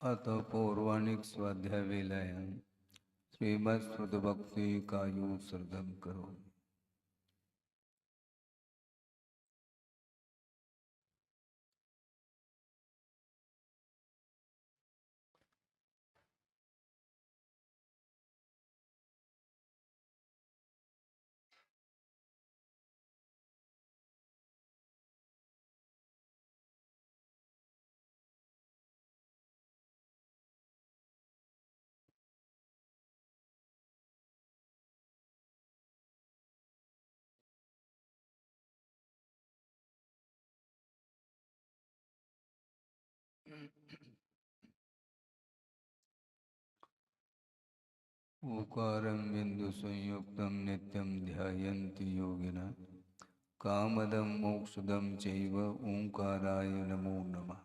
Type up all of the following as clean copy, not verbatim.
अथ पौर्वाणिक स्वाध्याय वेलायां श्रीमद् कायोत्सर्गं करोमि। ओकारं बिन्दुसंयुक्तं नित्यं ध्यायन्ति योगिनः कामदं मोक्षदं चैव ओंकाराय नमो नमः।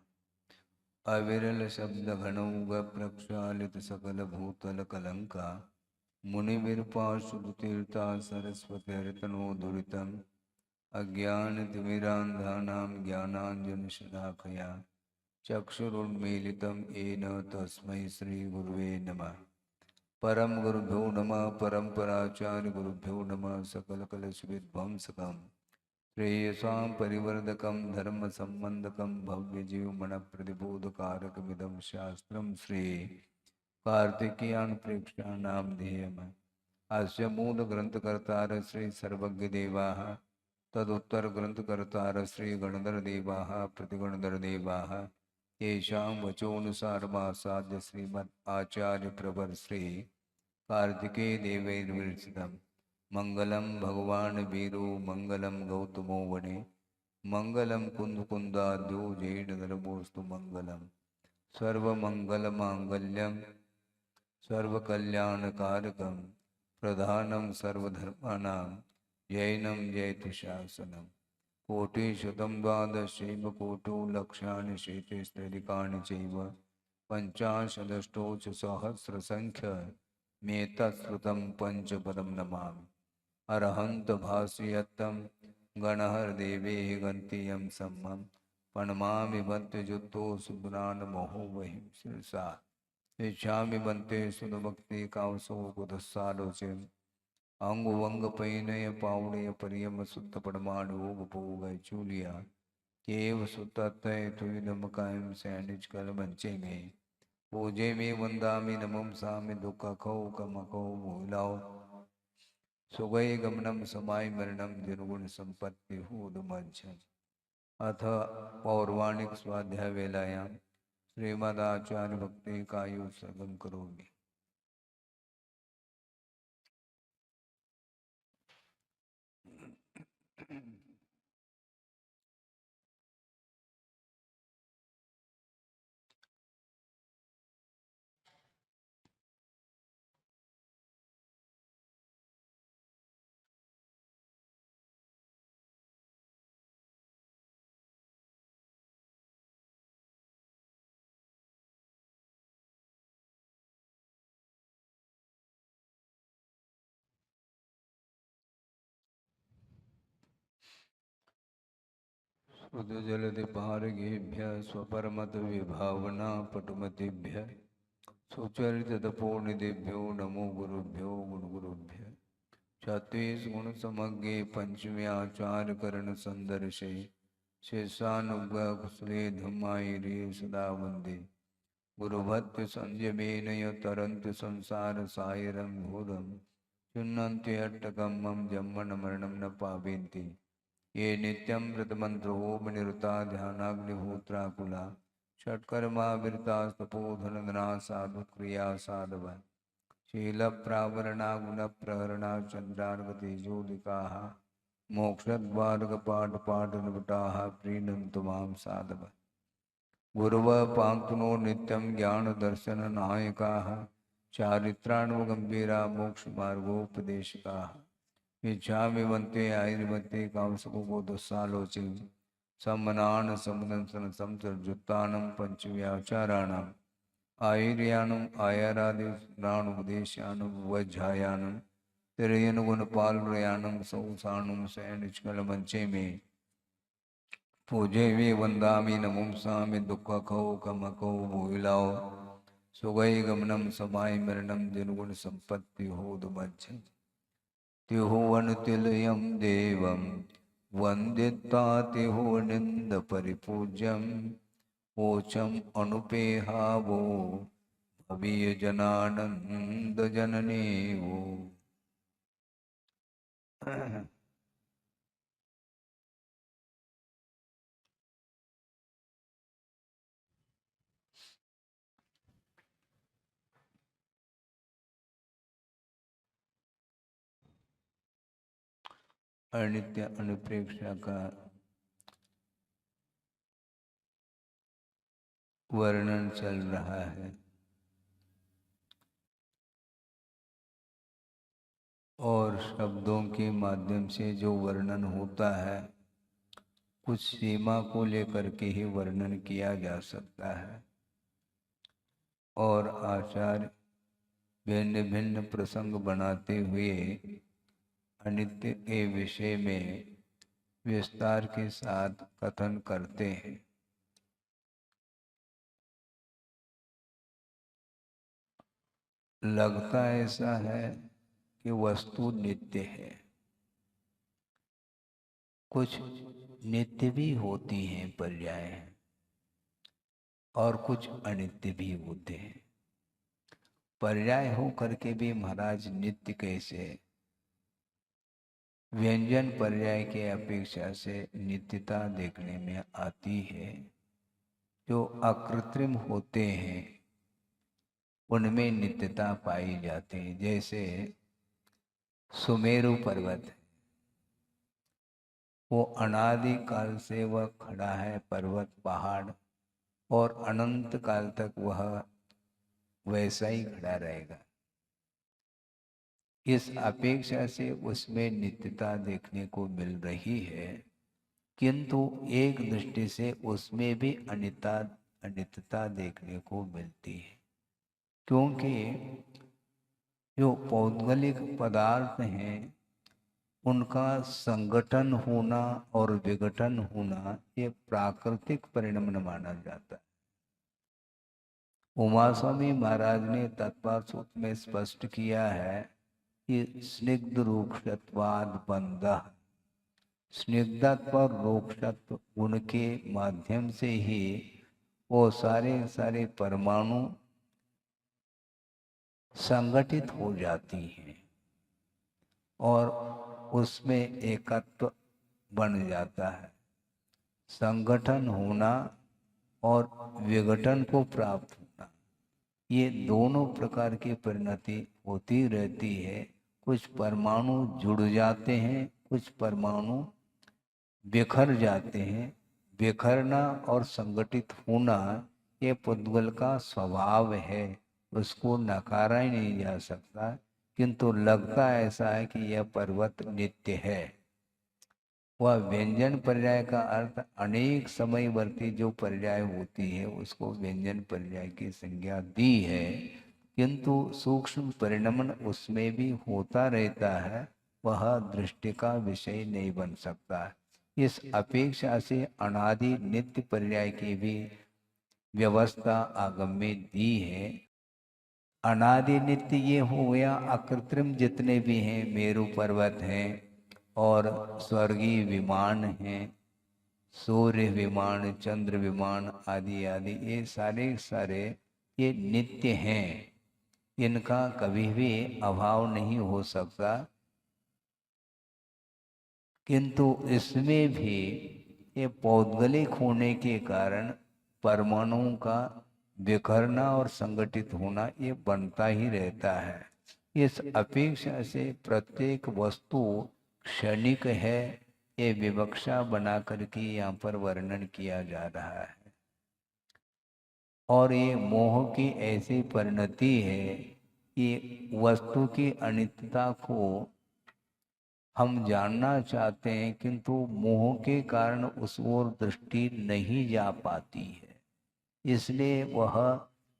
अविरल शब्द घनौघ प्रक्षालित सकल भूतल कलंका मुनिविरपाशुतीर्था सरस्वतीर्तनो दुरितम् अज्ञानतिमिरान्धानां ज्ञानाञ्जनशलाकया चक्षुरुन्मीलितं येन तस्मै श्रीगुरुवे नमः। परम गुरुभ्यो नमः। परम्पराचार्य गुरुभ्यो नमः। सकलकलशविध्वंसकं श्रेयसां परिवर्धकं धर्मसम्बन्धकं भव्यजीवमनप्रतिबोधकारकमिदं शास्त्रं श्री कार्तिकेयान् प्रेक्षाणां ध्येयम्। अस्य मूलग्रन्थकर्तारः श्री सर्वज्ञदेवाः तदुत्तरग्रन्थकर्तारः श्री गणधरदेवाः प्रतिगणधरदेवाः येषां वचोनुसारमासाद्य श्रीमद् आचार्यप्रवर श्री कार्तिकेय देवैर्विरचितं मंगलम भगवान वीरो मंगलम गौतमो वने मंगलम कुंदकुंदाद्यो जैनधर्मोस्तु मंगलम सर्वमंगलमांगल्यम सर्वकल्याणकारकं प्रधानं सर्वधर्माणां जैनं जयतु शासनम्। कोटिशतं द्वादशैव कोटो लक्षाणि शेतेस्त्रिकाणि चैव पञ्चाशदष्टौ च सहस्रसङ्ख्य मेतत्श्रुतं पंचपदं नमामि। अरहंत भाष्यत्तं गणहरदेवेः गन्तीयं सम्मं प्रणमामि बन्त्यजुत्तो सुब्रान्महो वहिं शिरसा इच्छामि बन्ते सुदभक्ति कावसो कुतस्सालोचेम् अंग वंग पैनय पावड़य परियम सुत्त पड़माणोग पोगय चूलिया केव सुतत्तय तुविदम कायम सैनिज कल मंचे में पूजे में वंदामि नमम सामि दुख खो कमको भूलाओ सुगय गमनम समाय मरणम निर्गुण संपत्ति हूदमंचन। अथ पौर्वाणिक स्वाध्याय वेलायां श्रीमदाचार्य भक्ति कायोत्सर्गं करोमि। सुजलधिपारगेभ्यः स्वपरमतविभावना पटुमतिभ्यः सुचरिततपोनिधिभ्यो नमो गुरुभ्यो गुरुगुरुभ्यः। छत्तीसगुणसमग्रे पंचम्याचार्यकरणसन्दर्शे शेषानुग्रहकुशले धम्मायिरे सदा वन्दे गुरुभक्ति संयमेन तरन्ति संसारसागरं घोरं चिन्वन्ति अट्टकं मम जन्मन मरणं न पावन्ति ये नित्यं व्रतमन्त्रोपनिरता ध्यानाग्निहोत्राकुला षट्कर्माविरतास्तपोधनदना साधुक्रिया साधव शीलप्रावरणा गुणप्रहरणा चन्द्रार्गतेजोदिकाः मोक्षद्वारकपाटपाटनभटाः प्रीणन्तु मां साधव गुरवः पांक्नो नित्यं ज्ञानदर्शननायकाः चारित्राणुगम्भीरा मोक्षमार्गोपदेशकाः इच्छामि वन्ते आयुर्मते कांसकोदस्सालोचे सम्मनान समुदंसन संसर्जुत्तानं पंचव्याचाराणाम् आयुर्यानम् आयारादिप्राणुपदेशानं वज्झायानं तिरयनुगुणपालुरयानं संसाणुं शयनिष्कलमञ्चे मे पूजे वे वंदामि नमुंसामि दुःखखौ कमखौ भूलाओ सुगई गमनम समाय मरणम जिनगुण संपत्ति होदुमच्छ तिहुवन तिलयम देवम वंदिता तिहुवनिंद परिपूज्यम ओचम अनुपेहावो भवीय जनानंद जननी वो। अनित्य अनुप्रेक्षा का वर्णन चल रहा है और शब्दों के माध्यम से जो वर्णन होता है कुछ सीमा को लेकर के ही वर्णन किया जा सकता है और आचार्य भिन्न भिन्न प्रसंग बनाते हुए अनित्य के विषय में विस्तार के साथ कथन करते हैं। लगता ऐसा है कि वस्तु नित्य है, कुछ नित्य भी होती हैं पर्याय और कुछ अनित्य भी होते हैं। पर्याय हो करके भी महाराज नित्य कैसे? व्यंजन पर्याय के अपेक्षा से नित्यता देखने में आती है। जो अकृत्रिम होते हैं उनमें नित्यता पाई जाती है। जैसे सुमेरु पर्वत, वो अनादि काल से वह खड़ा है पर्वत पहाड़, और अनंत काल तक वह वैसा ही खड़ा रहेगा। इस अपेक्षा से उसमें नित्यता देखने को मिल रही है, किंतु एक दृष्टि से उसमें भी अनित्यता देखने को मिलती है, क्योंकि जो पौद्गलिक पदार्थ हैं उनका संगठन होना और विघटन होना ये प्राकृतिक परिणाम माना जाता है। उमा स्वामी महाराज ने तत्पर सूत्र में स्पष्ट किया है कि स्निग्ध रूक्षत्वाद बंधः, स्निग्धत्व और रूक्षत्व गुण के माध्यम से ही वो सारे परमाणु संगठित हो जाती हैं और उसमें एकत्व बन जाता है। संगठन होना और विघटन को प्राप्त होना, ये दोनों प्रकार की परिणति होती रहती है। कुछ परमाणु जुड़ जाते हैं, कुछ परमाणु बिखर जाते हैं। बिखरना और संगठित होना ये पुद्गल का स्वभाव है, उसको नकारा ही नहीं जा सकता। किंतु लगता ऐसा है कि यह पर्वत नित्य है। वह व्यंजन पर्याय का अर्थ अनेक समयवर्ती जो पर्याय होती है उसको व्यंजन पर्याय की संज्ञा दी है, किंतु सूक्ष्म परिणमन उसमें भी होता रहता है, वह दृष्टि का विषय नहीं बन सकता। इस अपेक्षा से अनादि नित्य पर्याय की भी व्यवस्था आगम में दी है। अनादि नित्य ये हो गया अकृत्रिम जितने भी हैं, मेरु पर्वत हैं और स्वर्गीय विमान हैं, सूर्य विमान, चंद्र विमान आदि आदि, ये सारे ये नित्य हैं, इनका कभी भी अभाव नहीं हो सकता। किंतु इसमें भी ये पौद्गलिक होने के कारण परमाणुओं का बिखरना और संगठित होना ये बनता ही रहता है। इस अपेक्षा से प्रत्येक वस्तु क्षणिक है, ये विवक्षा बना करके यहाँ पर वर्णन किया जा रहा है। और ये मोह की ऐसी परिणति है कि वस्तु की अनित्यता को हम जानना चाहते हैं, किंतु मोह के कारण उस ओर दृष्टि नहीं जा पाती है, इसलिए वह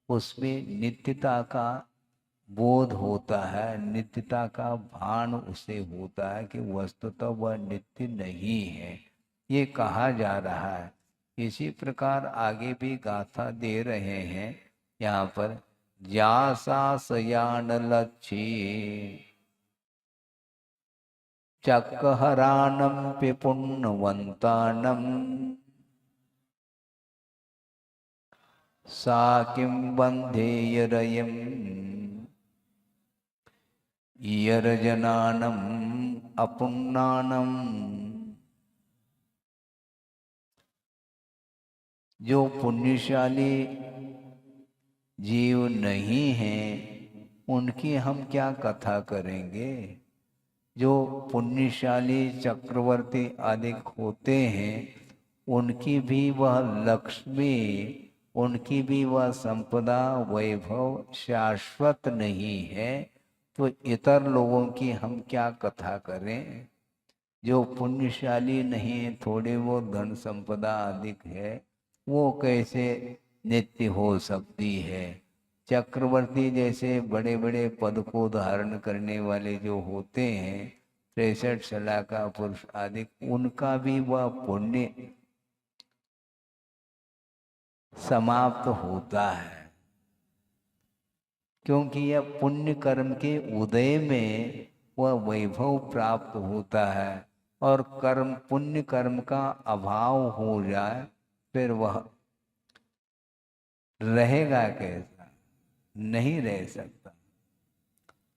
उसमें नित्यता का बोध होता है, नित्यता का भान उसे होता है कि वस्तुतः वह नित्य नहीं है, ये कहा जा रहा है। इसी प्रकार आगे भी गाथा दे रहे हैं यहाँ पर ज्यासा सयान लक्ष्ये चक्रहराणं पिपुण्यवन्तानं सा किं बन्धेयरयम् यरजनानम् अपुण्णानम्। जो पुण्यशाली जीव नहीं हैं उनकी हम क्या कथा करेंगे। जो पुण्यशाली चक्रवर्ती आदि होते हैं उनकी भी वह लक्ष्मी, उनकी भी वह संपदा वैभव शाश्वत नहीं है, तो इतर लोगों की हम क्या कथा करें। जो पुण्यशाली नहीं, थोड़े वो धन संपदा अधिक है, वो कैसे नित्य हो सकती है। चक्रवर्ती जैसे बड़े बड़े पद को धारण करने वाले जो होते हैं, 63 सलाह का पुरुष आदि, उनका भी वह पुण्य समाप्त होता है, क्योंकि यह पुण्य कर्म के उदय में वह वैभव प्राप्त होता है। और कर्म, पुण्य कर्म का अभाव हो जाए फिर वह रहेगा कैसा, नहीं रह सकता।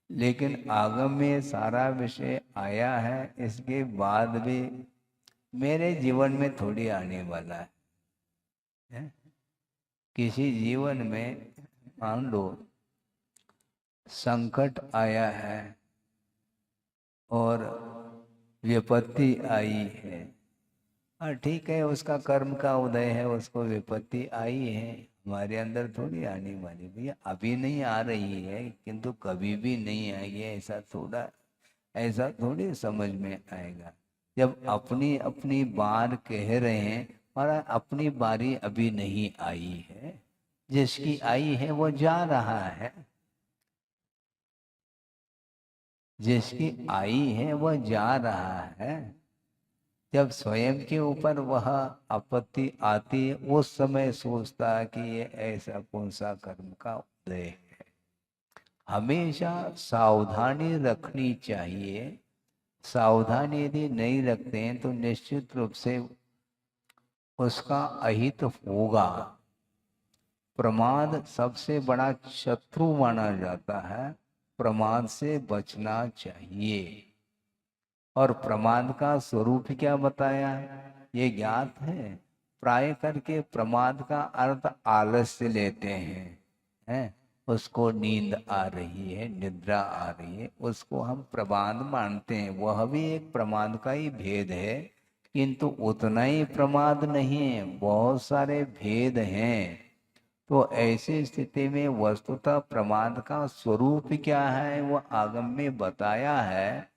लेकिन आगम में सारा विषय आया है, इसके बाद भी मेरे जीवन में थोड़ी आने वाला है। किसी जीवन में मान लो संकट आया है और विपत्ति आई है, हाँ ठीक है, उसका कर्म का उदय है, उसको विपत्ति आई है, हमारे अंदर थोड़ी आने वाली। भैया अभी नहीं आ रही है किंतु कभी भी नहीं आएगी, ऐसा थोड़ी समझ में आएगा। जब अपनी अपनी बार कह रहे हैं और अपनी बारी अभी नहीं आई है, जिसकी आई है वो जा रहा है, जिसकी आई है वह जा रहा है। जब स्वयं के ऊपर वह आपत्ति आती है उस समय सोचता है कि ये ऐसा कौन सा कर्म का उदय है। हमेशा सावधानी रखनी चाहिए। सावधानी यदि नहीं रखते हैं तो निश्चित रूप से उसका अहित होगा। प्रमाद सबसे बड़ा शत्रु माना जाता है, प्रमाद से बचना चाहिए। और प्रमाद का स्वरूप क्या बताया ये ज्ञात है। प्राय करके प्रमाद का अर्थ आलस्य लेते हैं, उसको नींद आ रही है, निद्रा आ रही है, उसको हम प्रमाद मानते हैं। वह भी एक प्रमाद का ही भेद है, किंतु उतना ही प्रमाद नहीं है, बहुत सारे भेद हैं। तो ऐसी स्थिति में वस्तुतः प्रमाद का स्वरूप क्या है वो आगम में बताया है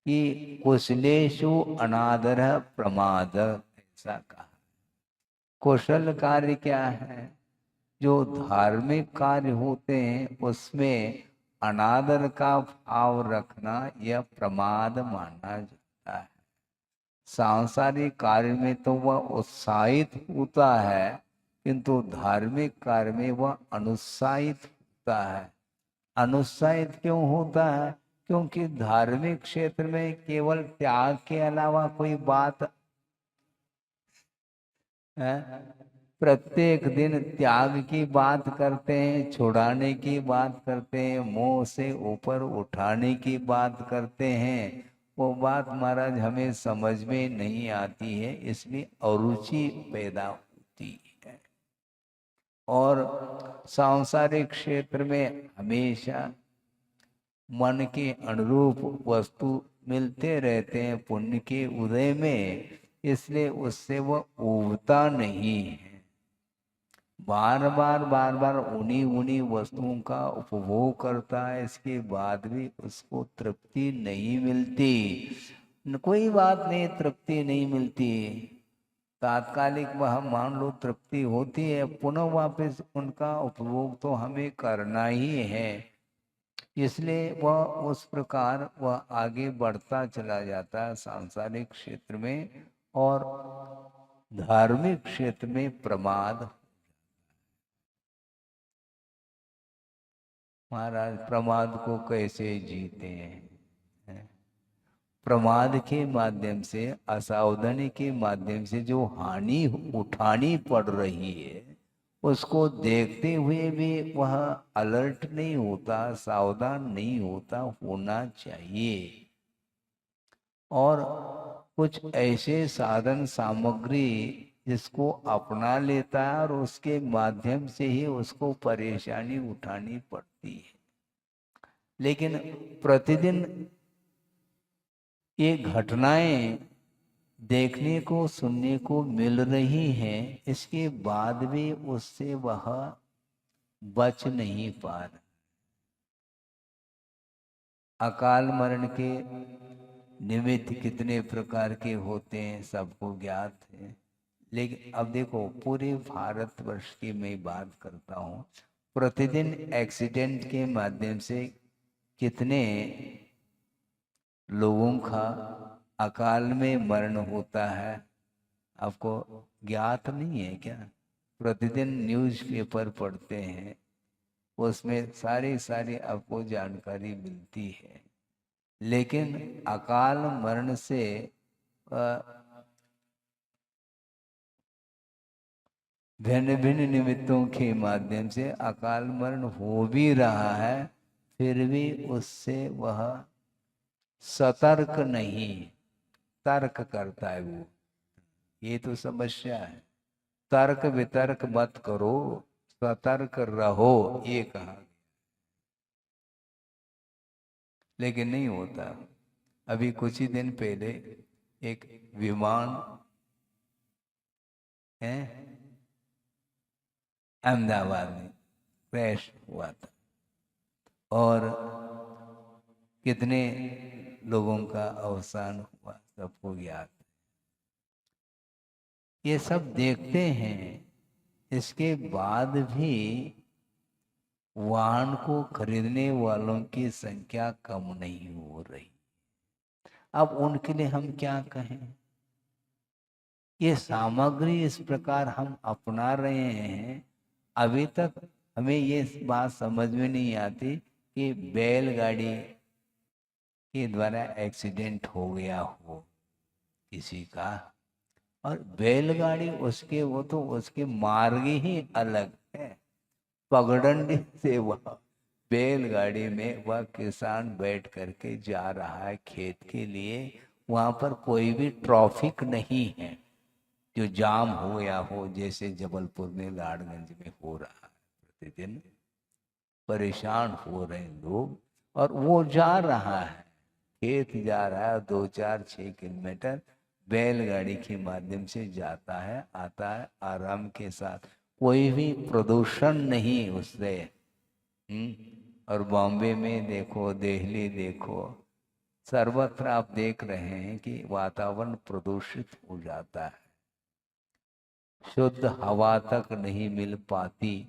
कि कुशलेषु अनादर प्रमाद, ऐसा कहा। कुशल कार्य क्या है, जो धार्मिक कार्य होते हैं उसमें अनादर का भाव रखना यह प्रमाद माना जाता है। सांसारिक कार्य में तो वह उत्साहित होता है, किंतु धार्मिक कार्य में वह अनुत्साहित होता है। अनुत्साहित क्यों होता है, क्योंकि धार्मिक क्षेत्र में केवल त्याग के अलावा कोई बात है। प्रत्येक दिन त्याग की बात करते हैं, छुड़ाने की बात करते हैं, मोह से ऊपर उठाने की बात करते हैं। वो बात महाराज हमें समझ में नहीं आती है, इसलिए अरुचि पैदा होती है। और सांसारिक क्षेत्र में हमेशा मन के अनुरूप वस्तु मिलते रहते हैं पुण्य के उदय में, इसलिए उससे वह ऊबता नहीं है। बार बार उन्हीं उन्हीं वस्तुओं का उपभोग करता है, इसके बाद भी उसको तृप्ति नहीं मिलती। कोई बात नहीं, तृप्ति नहीं मिलती, तात्कालिक वह मान लो तृप्ति होती है, पुनः वापस उनका उपभोग तो हमें करना ही है। इसलिए वह उस प्रकार वह आगे बढ़ता चला जाता है सांसारिक क्षेत्र में, और धार्मिक क्षेत्र में प्रमाद महाराज प्रमाद को कैसे जीते हैं? प्रमाद के माध्यम से, असावधानी के माध्यम से जो हानि उठानी पड़ रही है, उसको देखते हुए भी वह अलर्ट नहीं होता, सावधान नहीं होता, होना चाहिए। और कुछ ऐसे साधन सामग्री जिसको अपना लेता है और उसके माध्यम से ही उसको परेशानी उठानी पड़ती है। लेकिन प्रतिदिन ये घटनाएं देखने को, सुनने को मिल रही हैं, इसके बाद भी उससे वह बच नहीं पा रहा। अकाल मरण के निमित्त कितने प्रकार के होते हैं सबको ज्ञात है। लेकिन अब देखो, पूरे भारतवर्ष की मैं बात करता हूँ, प्रतिदिन एक्सीडेंट के माध्यम से कितने लोगों का अकाल में मरण होता है, आपको ज्ञात नहीं है क्या? प्रतिदिन न्यूज़पेपर पढ़ते हैं, उसमें सारी सारी आपको जानकारी मिलती है। लेकिन अकाल मरण से भिन्न भिन्न निमित्तों के माध्यम से अकाल मरण हो भी रहा है, फिर भी उससे वह सतर्क नहीं, तर्क करता है वो। ये तो समस्या है। तर्क वितर्क मत करो, सतर्क रहो, ये कहा। लेकिन नहीं होता। अभी कुछ ही दिन पहले एक विमान है अहमदाबाद में क्रैश हुआ था और कितने लोगों का अवसान हुआ, सबको ज्ञात। ये सब देखते हैं, इसके बाद भी वाहन को खरीदने वालों की संख्या कम नहीं हो रही। अब उनके लिए हम क्या कहें? ये सामग्री इस प्रकार हम अपना रहे हैं, अभी तक हमें ये बात समझ में नहीं आती कि बैलगाड़ी के द्वारा एक्सीडेंट हो गया हो किसी का, और बैलगाड़ी उसके, वो तो उसके मार्ग ही अलग है। पगडंडी से वह बैलगाड़ी में वह किसान बैठ करके जा रहा है खेत के लिए, वहां पर कोई भी ट्रैफिक नहीं है जो जाम हो या हो, जैसे जबलपुर में लाड़गंज में हो रहा है। प्रतिदिन परेशान हो रहे लोग, और वो जा रहा है, खेत जा रहा है, 2-4-6 किलोमीटर बैलगाड़ी के माध्यम से जाता है, आता है आराम के साथ, कोई भी प्रदूषण नहीं उससे। और बॉम्बे में देखो, दिल्ली देखो, सर्वत्र आप देख रहे हैं कि वातावरण प्रदूषित हो जाता है, शुद्ध हवा तक नहीं मिल पाती।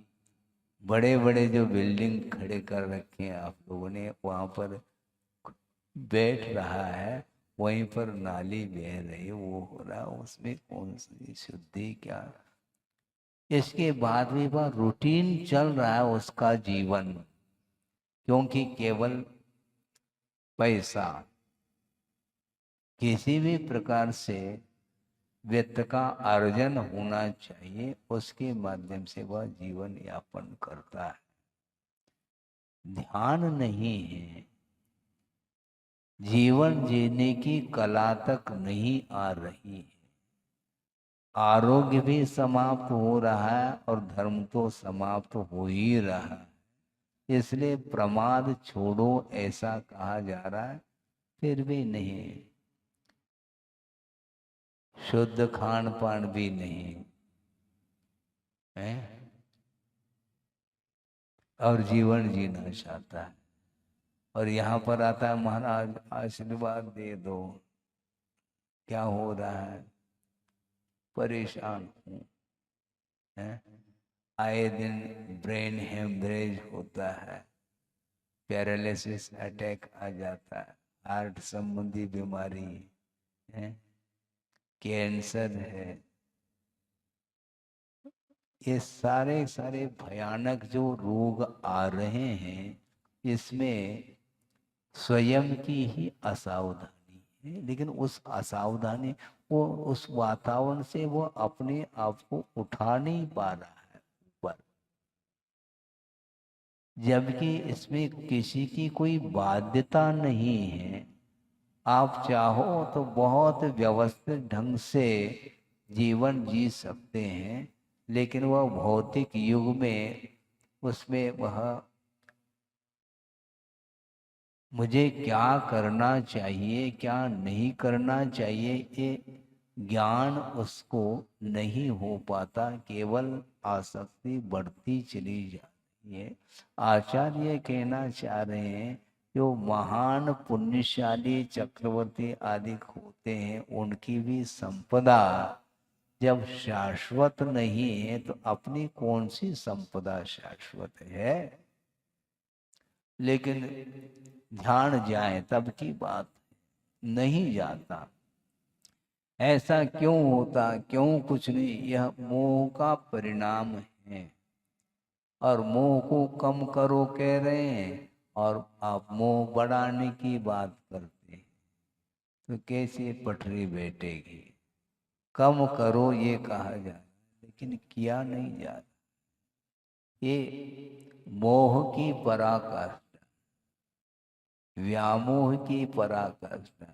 बड़े बड़े जो बिल्डिंग खड़े कर रखे हैं आप लोगों ने, वहां पर बैठ रहा है, वहीं पर नाली बह रही, वो हो रहा, उसमें कौन सी शुद्धि क्या? इसके बाद भी वह रूटीन चल रहा है उसका जीवन, क्योंकि केवल पैसा, किसी भी प्रकार से वित्त का अर्जन होना चाहिए, उसके माध्यम से वह जीवन यापन करता है। ध्यान नहीं है, जीवन जीने की कला तक नहीं आ रही है, आरोग्य भी समाप्त हो रहा है और धर्म तो समाप्त हो ही रहा है। इसलिए प्रमाद छोड़ो ऐसा कहा जा रहा है, फिर भी नहीं, शुद्ध खान पान भी नहीं है, और जीवन जीना चाहता है, और यहाँ पर आता है महाराज आशीर्वाद दे दो। क्या हो रहा है? परेशान हूँ, आए दिन ब्रेन हेमरेज होता है, पैरालिसिस अटैक आ जाता है, हार्ट संबंधी बीमारी है, कैंसर है, ये सारे सारे भयानक जो रोग आ रहे हैं, इसमें स्वयं की ही असावधानी है, लेकिन उस असावधानी वो उस वातावरण से वो अपने आप को उठा नहीं पा रहा है ऊपर, जबकि इसमें किसी की कोई बाध्यता नहीं है। आप चाहो तो बहुत व्यवस्थित ढंग से जीवन जी सकते हैं, लेकिन वह भौतिक युग में उसमें वह मुझे क्या करना चाहिए क्या नहीं करना चाहिए ये ज्ञान उसको नहीं हो पाता, केवल आसक्ति बढ़ती चली जाती है। आचार्य कहना चाह रहे हैं जो महान पुण्यशाली चक्रवर्ती आदि होते हैं उनकी भी संपदा जब शाश्वत नहीं है तो अपनी कौन सी संपदा शाश्वत है। लेकिन ध्यान जाए तब की बात, नहीं जाता। ऐसा क्यों होता, क्यों कुछ नहीं, यह मोह का परिणाम है। और मोह को कम करो कह रहे हैं और आप मोह बढ़ाने की बात करते हैं, तो कैसे पटरी बैठेगी। कम करो ये कहा जा रहा लेकिन किया नहीं जा रहा। ये मोह की पराकाष्ठा, व्यामोह की पराकाष्ठा,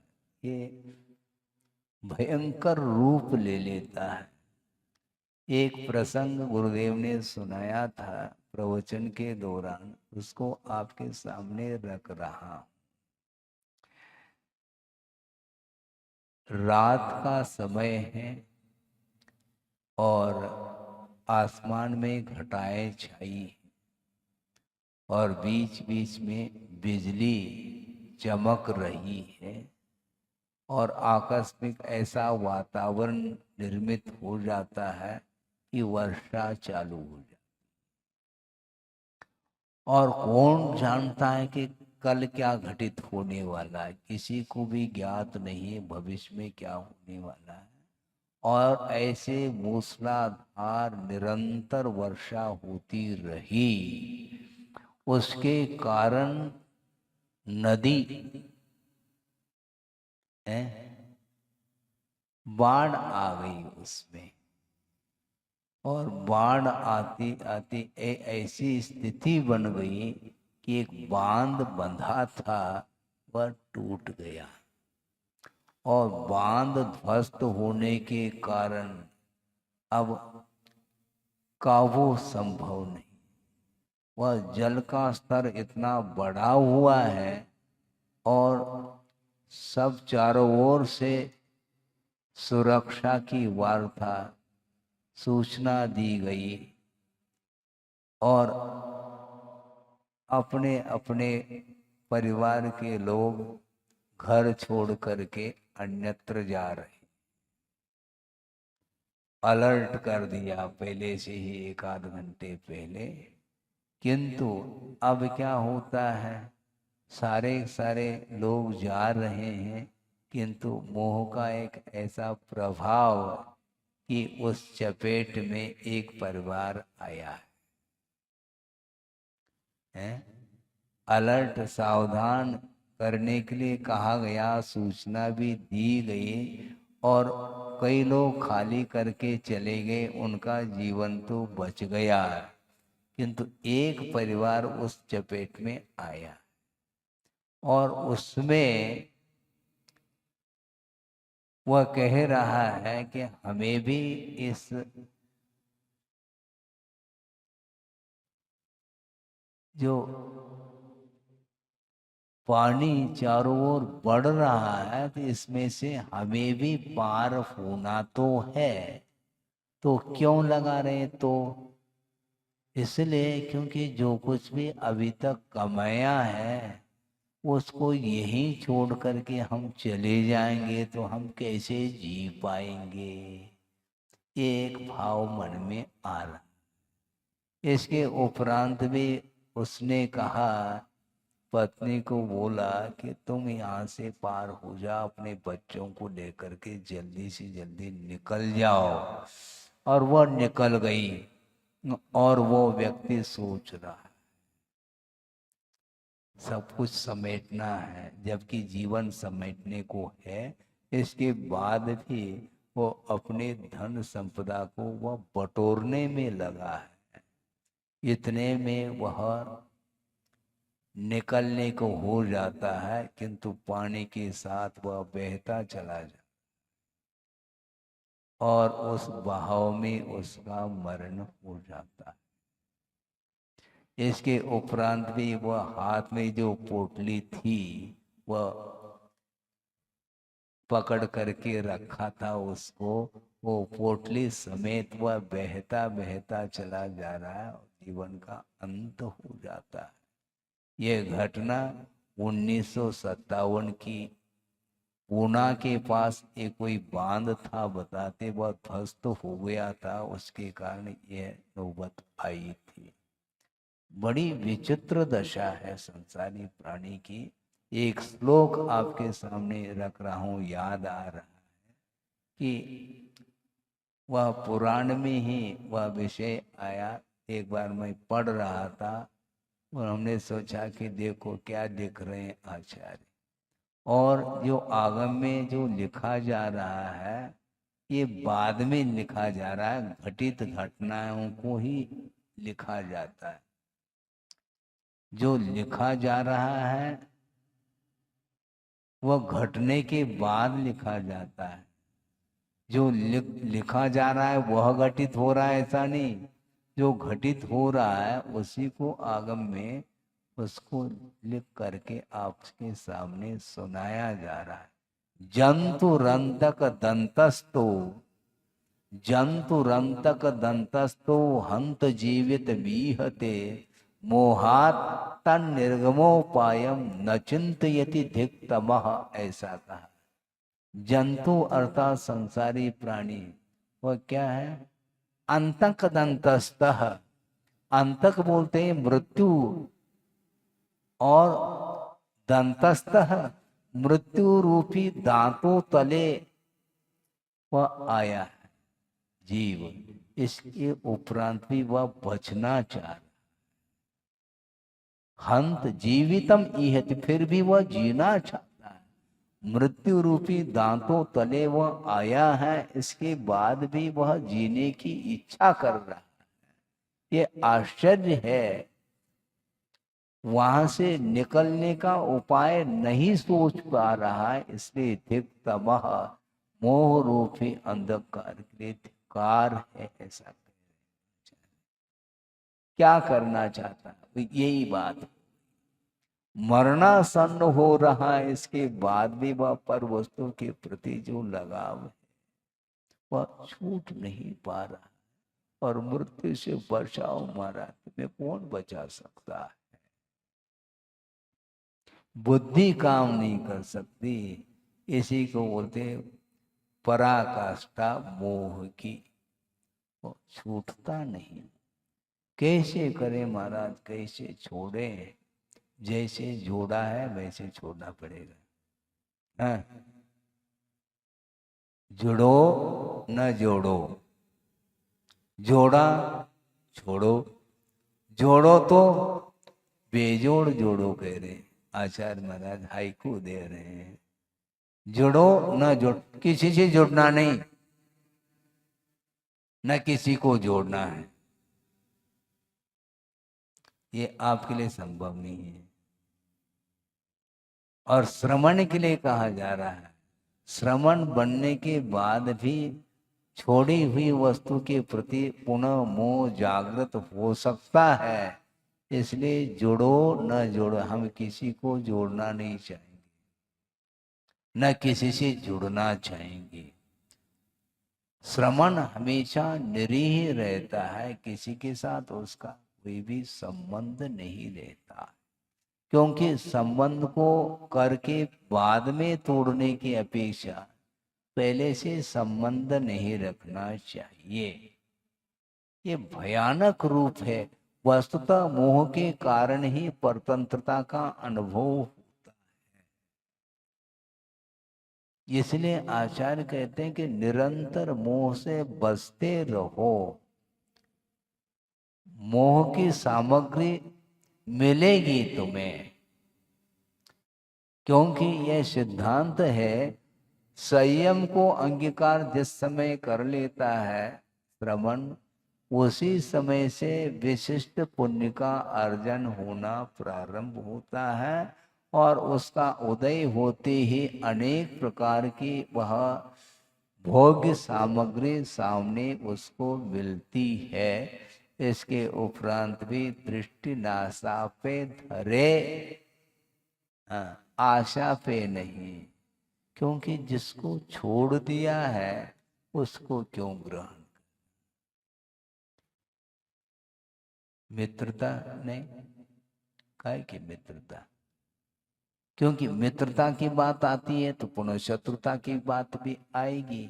ये भयंकर रूप ले लेता है। एक प्रसंग गुरुदेव ने सुनाया था प्रवचन के दौरान, उसको आपके सामने रख रहा हूं। रात का समय है और आसमान में घटाएं छाई और बीच बीच में बिजली चमक रही है और आकस्मिक ऐसा वातावरण निर्मित हो जाता है कि वर्षा चालू हो जाती। और कौन जानता है कि कल क्या घटित होने वाला है, किसी को भी ज्ञात नहीं है भविष्य में क्या होने वाला है। और ऐसे मूसलाधार निरंतर वर्षा होती रही, उसके कारण नदी है बाढ़ आ गई उसमें। और बाढ़ आती आती ऐसी स्थिति बन गई कि एक बांध बंधा था वह टूट गया और बांध ध्वस्त होने के कारण अब काबू संभव नहीं। वह जल का स्तर इतना बढ़ा हुआ है और सब चारों ओर से सुरक्षा की वार्ता सूचना दी गई और अपने अपने परिवार के लोग घर छोड़ करके अन्यत्र जा रहे। अलर्ट कर दिया पहले से ही, एक आध घंटे पहले। किंतु अब क्या होता है, सारे सारे लोग जा रहे हैं, किंतु मोह का एक ऐसा प्रभाव कि उस चपेट में एक परिवार आया है। अलर्ट सावधान करने के लिए कहा गया, सूचना भी दी गई और कई लोग खाली करके चले गए, उनका जीवन तो बच गया, किंतु एक परिवार उस चपेट में आया और उसमें वह कह रहा है कि हमें भी इस जो पानी चारों ओर बढ़ रहा है तो इसमें से हमें भी पार होना तो है, तो क्यों लगा रहे, तो इसलिए क्योंकि जो कुछ भी अभी तक कमाया है उसको यहीं छोड़ करके हम चले जाएंगे तो हम कैसे जी पाएंगे। एक भाव मन में आ रहा। इसके उपरांत भी उसने कहा, पत्नी को बोला कि तुम यहाँ से पार हो जाओ, अपने बच्चों को लेकर के जल्दी से जल्दी निकल जाओ। और वह निकल गई और वो व्यक्ति सोच रहा है सब कुछ समेटना है, जबकि जीवन समेटने को है। इसके बाद भी वो अपने धन संपदा को वह बटोरने में लगा है। इतने में वह निकलने को हो जाता है, किंतु पानी के साथ वह बहता चला जाता और उस बहाव में उसका मरण हो जाता है। इसके उपरांत भी वह हाथ में जो पोटली थी वह पकड़ करके रखा था उसको, वो पोटली समेत वह बहता बहता चला जा रहा है और जीवन का अंत हो जाता है। यह घटना 1957 की पूना के पास एक कोई बांध था, बताते वह ध्वस्त हो गया था, उसके कारण यह नौबत आई थी। बड़ी विचित्र दशा है संसारी प्राणी की। एक श्लोक आपके सामने रख रहा हूं, याद आ रहा है कि वह पुराण में ही वह विषय आया। एक बार मैं पढ़ रहा था और हमने सोचा कि देखो क्या लिख रहे हैं आचार्य, और जो आगम में जो लिखा जा रहा है ये बाद में लिखा जा रहा है, घटित घटनाओं को ही लिखा जाता है। जो लिखा जा रहा है वह घटने के बाद लिखा जाता है। जो लिखा जा रहा है वह घटित हो रहा है, ऐसा नहीं। जो घटित हो रहा है उसी को आगम में उसको लिख करके आपके सामने सुनाया जा रहा है। जंतुरंतक दंतस्तो, जंतुरंतक दंतस्तो हंत जीवित बीहते, मोहात तन निर्गमोपायम न चिंतयति धिक्तमः, ऐसा कहा। जंतु अर्थात संसारी प्राणी वह क्या है? अंतक दंतस्तः, अंतक बोलते हैं मृत्यु, और दंतस्तः मृत्यु रूपी दांतों तले वह आया है जीव। इसके उपरांत भी वह बचना चाह, हंत जीवितम इहति, फिर भी वह जीना चाहता है। मृत्यु रूपी दांतों तले वह आया है, इसके बाद भी वह जीने की इच्छा कर रहा है। ये आश्चर्य है। वहां से निकलने का उपाय नहीं सोच पा रहा है, इसलिए धिक तमह, मोह रूपी अंधकार के लिए धिक्कार है, ऐसा क्या करना चाहता है? यही बात, मरणासन्न हो रहा है, इसके बाद भी वह पर वस्तु के प्रति जो लगाव है वह छूट नहीं पा रहा, और मृत्यु से बचाओ महाराज, तुम्हें कौन बचा सकता है? बुद्धि काम नहीं कर सकती। इसी को बोलते पराकाष्ठा मोह की, वो छूटता नहीं। कैसे करे महाराज, कैसे छोड़े? जैसे जोड़ा है वैसे छोड़ना पड़ेगा। हाँ? जुड़ो न जोड़ो, जोड़ा छोड़ो, जोड़ो तो बेजोड़ जोड़ो कह रहे आचार्य महाराज, हाइकू दे रहे हैं। जुड़ो न जोड़, किसी से जुड़ना नहीं, न किसी को जोड़ना है, ये आपके लिए संभव नहीं है। और श्रमण के लिए कहा जा रहा है, श्रमण बनने के बाद भी छोड़ी हुई वस्तु के प्रति पुनः मोह जागृत हो सकता है। इसलिए जुड़ो न जोड़ो, हम किसी को जोड़ना नहीं चाहेंगे, न किसी से जुड़ना चाहेंगे। श्रमण हमेशा निरीह रहता है, किसी के साथ उसका कोई भी संबंध नहीं रहता, क्योंकि संबंध को करके बाद में तोड़ने की अपेक्षा पहले से संबंध नहीं रखना चाहिए। ये भयानक रूप है। वस्तुतः मोह के कारण ही परतंत्रता का अनुभव होता है। इसलिए आचार्य कहते हैं कि निरंतर मोह से बचते रहो। मोह की सामग्री मिलेगी तुम्हें, क्योंकि यह सिद्धांत है, संयम को अंगीकार जिस समय कर लेता है श्रवण, उसी समय से विशिष्ट पुण्य का अर्जन होना प्रारंभ होता है और उसका उदय होते ही अनेक प्रकार की वह भोग्य सामग्री सामने उसको मिलती है। इसके उपरांत भी दृष्टि नासा पे धरे, आशा पे नहीं, क्योंकि जिसको छोड़ दिया है उसको क्यों ग्रहण। मित्रता नहीं, काय की मित्रता, क्योंकि मित्रता की बात आती है तो पुनः शत्रुता की बात भी आएगी।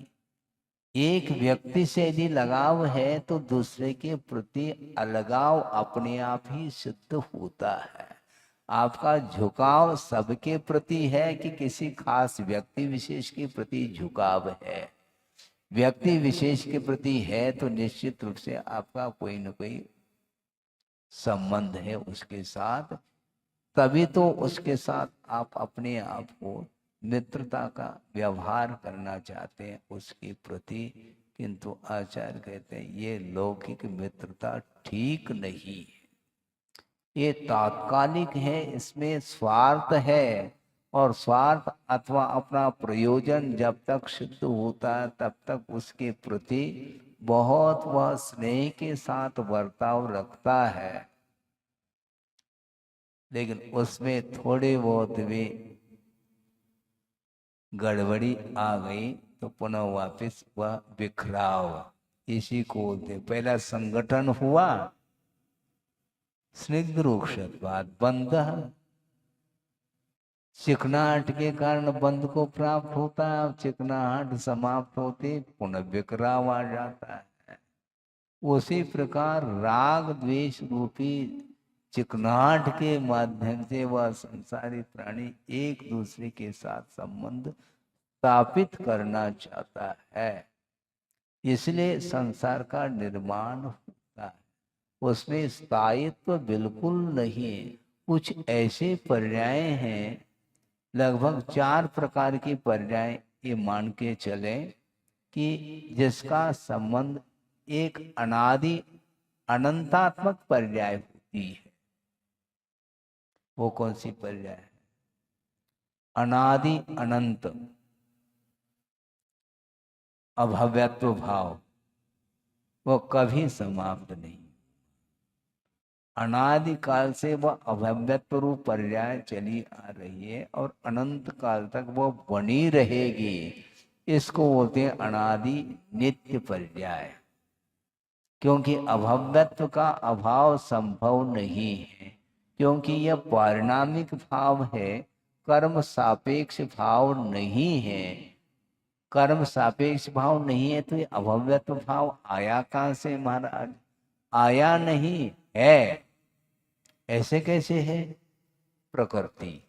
एक व्यक्ति से यदि लगाव है तो दूसरे के प्रति अलगाव अपने आप ही सिद्ध होता है। आपका झुकाव सबके प्रति है कि किसी खास व्यक्ति विशेष के प्रति झुकाव है? व्यक्ति विशेष के प्रति है तो निश्चित रूप से आपका कोई न कोई संबंध है उसके साथ, तभी तो उसके साथ आप अपने आप को मित्रता का व्यवहार करना चाहते हैं उसके प्रति। किंतु आचार्य कहते हैं ये लौकिक मित्रता ठीक नहीं है, ये तात्कालिक है, इसमें स्वार्थ है और स्वार्थ अथवा अपना प्रयोजन जब तक सिद्ध होता है तब तक उसके प्रति बहुत वह स्नेह के साथ बर्ताव रखता है, लेकिन उसमें थोड़े बहुत भी गड़बड़ी आ गई तो पुनः वापस वह बिखराव। इसी को बोलते, पहला संगठन हुआ, स्निग्ध रूक्षत्वाद बंध, चिकनाहट के कारण बंध को प्राप्त होता है, चिकनाहट समाप्त होते पुनः बिखराव आ जाता है। उसी प्रकार राग द्वेष रूपी चिकनाहट के माध्यम से वह संसारी प्राणी एक दूसरे के साथ संबंध स्थापित करना चाहता है, इसलिए संसार का निर्माण होता है। उसमें स्थायित्व बिल्कुल नहीं। कुछ ऐसे पर्याय हैं, लगभग 4 प्रकार की पर्याय ये मान के चले कि जिसका संबंध एक अनादि अनंतात्मक पर्याय होती है। वो कौन सी पर्याय है? अनादि अनंत अभव्यत्व भाव, वो कभी समाप्त नहीं। अनादि काल से वह अभव्यत्व रूप पर्याय चली आ रही है और अनंत काल तक वो बनी रहेगी। इसको बोलते हैं अनादि नित्य पर्याय, क्योंकि अभव्यत्व का अभाव संभव नहीं है, क्योंकि यह पारिणामिक भाव है, कर्म सापेक्ष भाव नहीं है। कर्म सापेक्ष भाव नहीं है तो ये अभव्यत्व भाव आया कहां से महाराज? आया नहीं है। ऐसे कैसे है? प्रकृति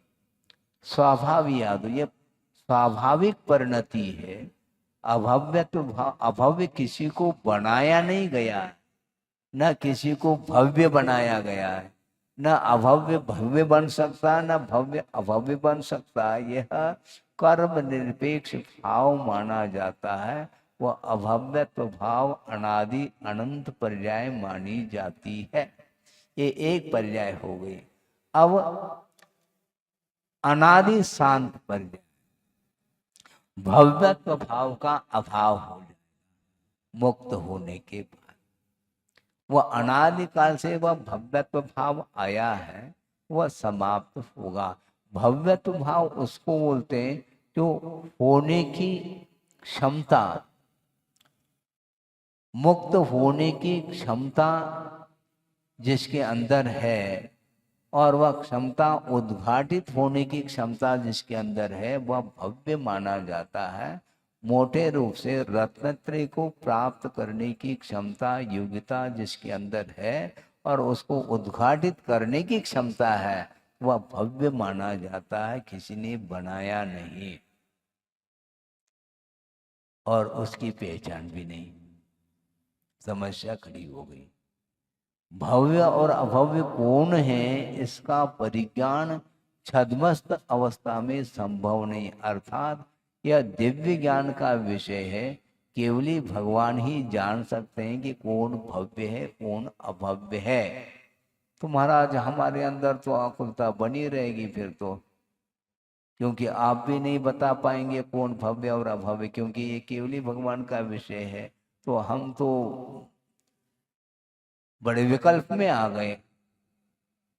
स्वाभाविक आदि, ये स्वाभाविक परिणति है। अभव्यत्व भाव, अभव्य किसी को बनाया नहीं गया, न किसी को भव्य बनाया गया है, न अभव्य भव्य बन सकता, न भव्य अभव्य बन सकता। यह कर्म निरपेक्ष भाव माना जाता है। वह अभव्यत्व भाव अनादि अनंत पर्याय मानी जाती है। ये एक पर्याय हो गई। अब अनादि शांत पर्याय, भव्यत्व भाव का अभाव हो जाए मुक्त होने के बाद। वह अनादिकाल से वह भव्यत्व भाव आया है, वह समाप्त होगा। भव्यत्व भाव उसको बोलते हैं जो होने की क्षमता, मुक्त होने की क्षमता जिसके अंदर है, और वह क्षमता उद्घाटित होने की क्षमता जिसके अंदर है, वह भव्य माना जाता है। मोटे रूप से रत्नत्रय को प्राप्त करने की क्षमता, योग्यता जिसके अंदर है और उसको उद्घाटित करने की क्षमता है, वह भव्य माना जाता है। किसी ने बनाया नहीं और उसकी पहचान भी नहीं। समस्या खड़ी हो गई। भव्य और अभव्य कौन है, इसका परिज्ञान छद्मस्त अवस्था में संभव नहीं, अर्थात यह दिव्य ज्ञान का विषय है। केवली भगवान ही जान सकते हैं कि कौन भव्य है कौन अभव्य है। तो महाराज हमारे अंदर तो आकुलता बनी रहेगी फिर तो, क्योंकि आप भी नहीं बता पाएंगे कौन भव्य और अभव्य, क्योंकि ये केवली भगवान का विषय है। तो हम तो बड़े विकल्प में आ गए।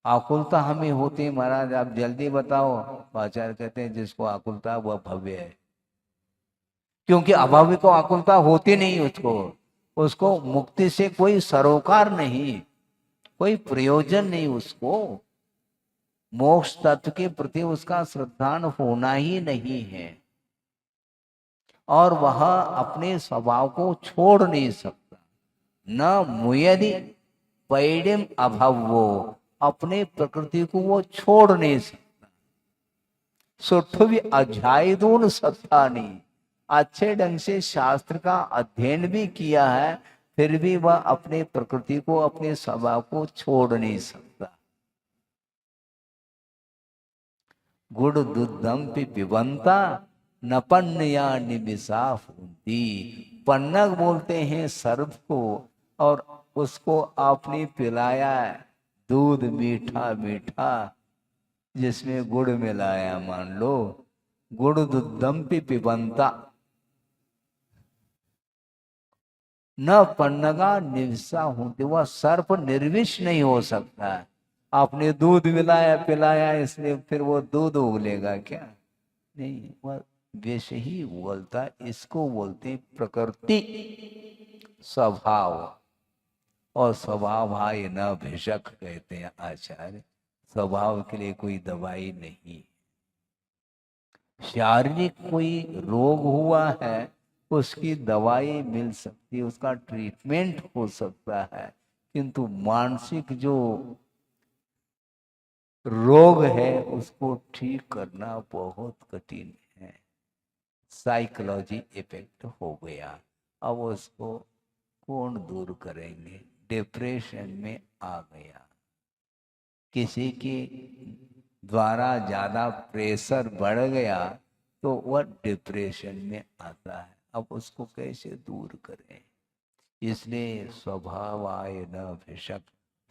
आकुलता हमें होती है महाराज, आप जल्दी बताओ। आचार्य कहते हैं जिसको आकुलता वह भव्य है, क्योंकि अभव्य को आकुलता होती नहीं। उसको मुक्ति से कोई सरोकार नहीं, कोई प्रयोजन नहीं, उसको मोक्ष तत्व के प्रति उसका श्रद्धान होना ही नहीं है, और वह अपने स्वभाव को छोड़ नहीं सकता। न मुयदि पैडिम अभवो, अपने प्रकृति को वो छोड़ नहीं सकता। सुठवी अध्यायदून सत्तानी, अच्छे ढंग से शास्त्र का अध्ययन भी किया है, फिर भी वह अपने प्रकृति को अपने स्वभाव को छोड़ नहीं सकता। गुड़ दुद्धम पिबंता नपन्नया निमिषा फूंदी। पन्नग बोलते हैं सर्प को, और उसको आपने पिलाया दूध मीठा मीठा जिसमें गुड़ मिलाया, मान लो गुड़ दुद्धम पिबंता न पन्नगा निविषा होती, वह सर्प निर्विष नहीं हो सकता है। आपने दूध मिलाया पिलाया इसलिए फिर वो दूध उगलेगा क्या? नहीं, वह विष ही उगलता। इसको बोलते प्रकृति स्वभाव, और स्वभाव भाई न भिषक कहते हैं आचार्य। स्वभाव के लिए कोई दवाई नहीं। शारीरिक कोई रोग हुआ है उसकी दवाई मिल सकती है, उसका ट्रीटमेंट हो सकता है, किंतु मानसिक जो रोग है उसको ठीक करना बहुत कठिन है। साइकोलॉजी इफेक्ट हो गया, अब उसको कौन दूर करेंगे? डिप्रेशन में आ गया, किसी के द्वारा ज्यादा प्रेशर बढ़ गया तो वह डिप्रेशन में आता है। अब उसको कैसे दूर करें? इसलिए स्वभाव आए न भिषक,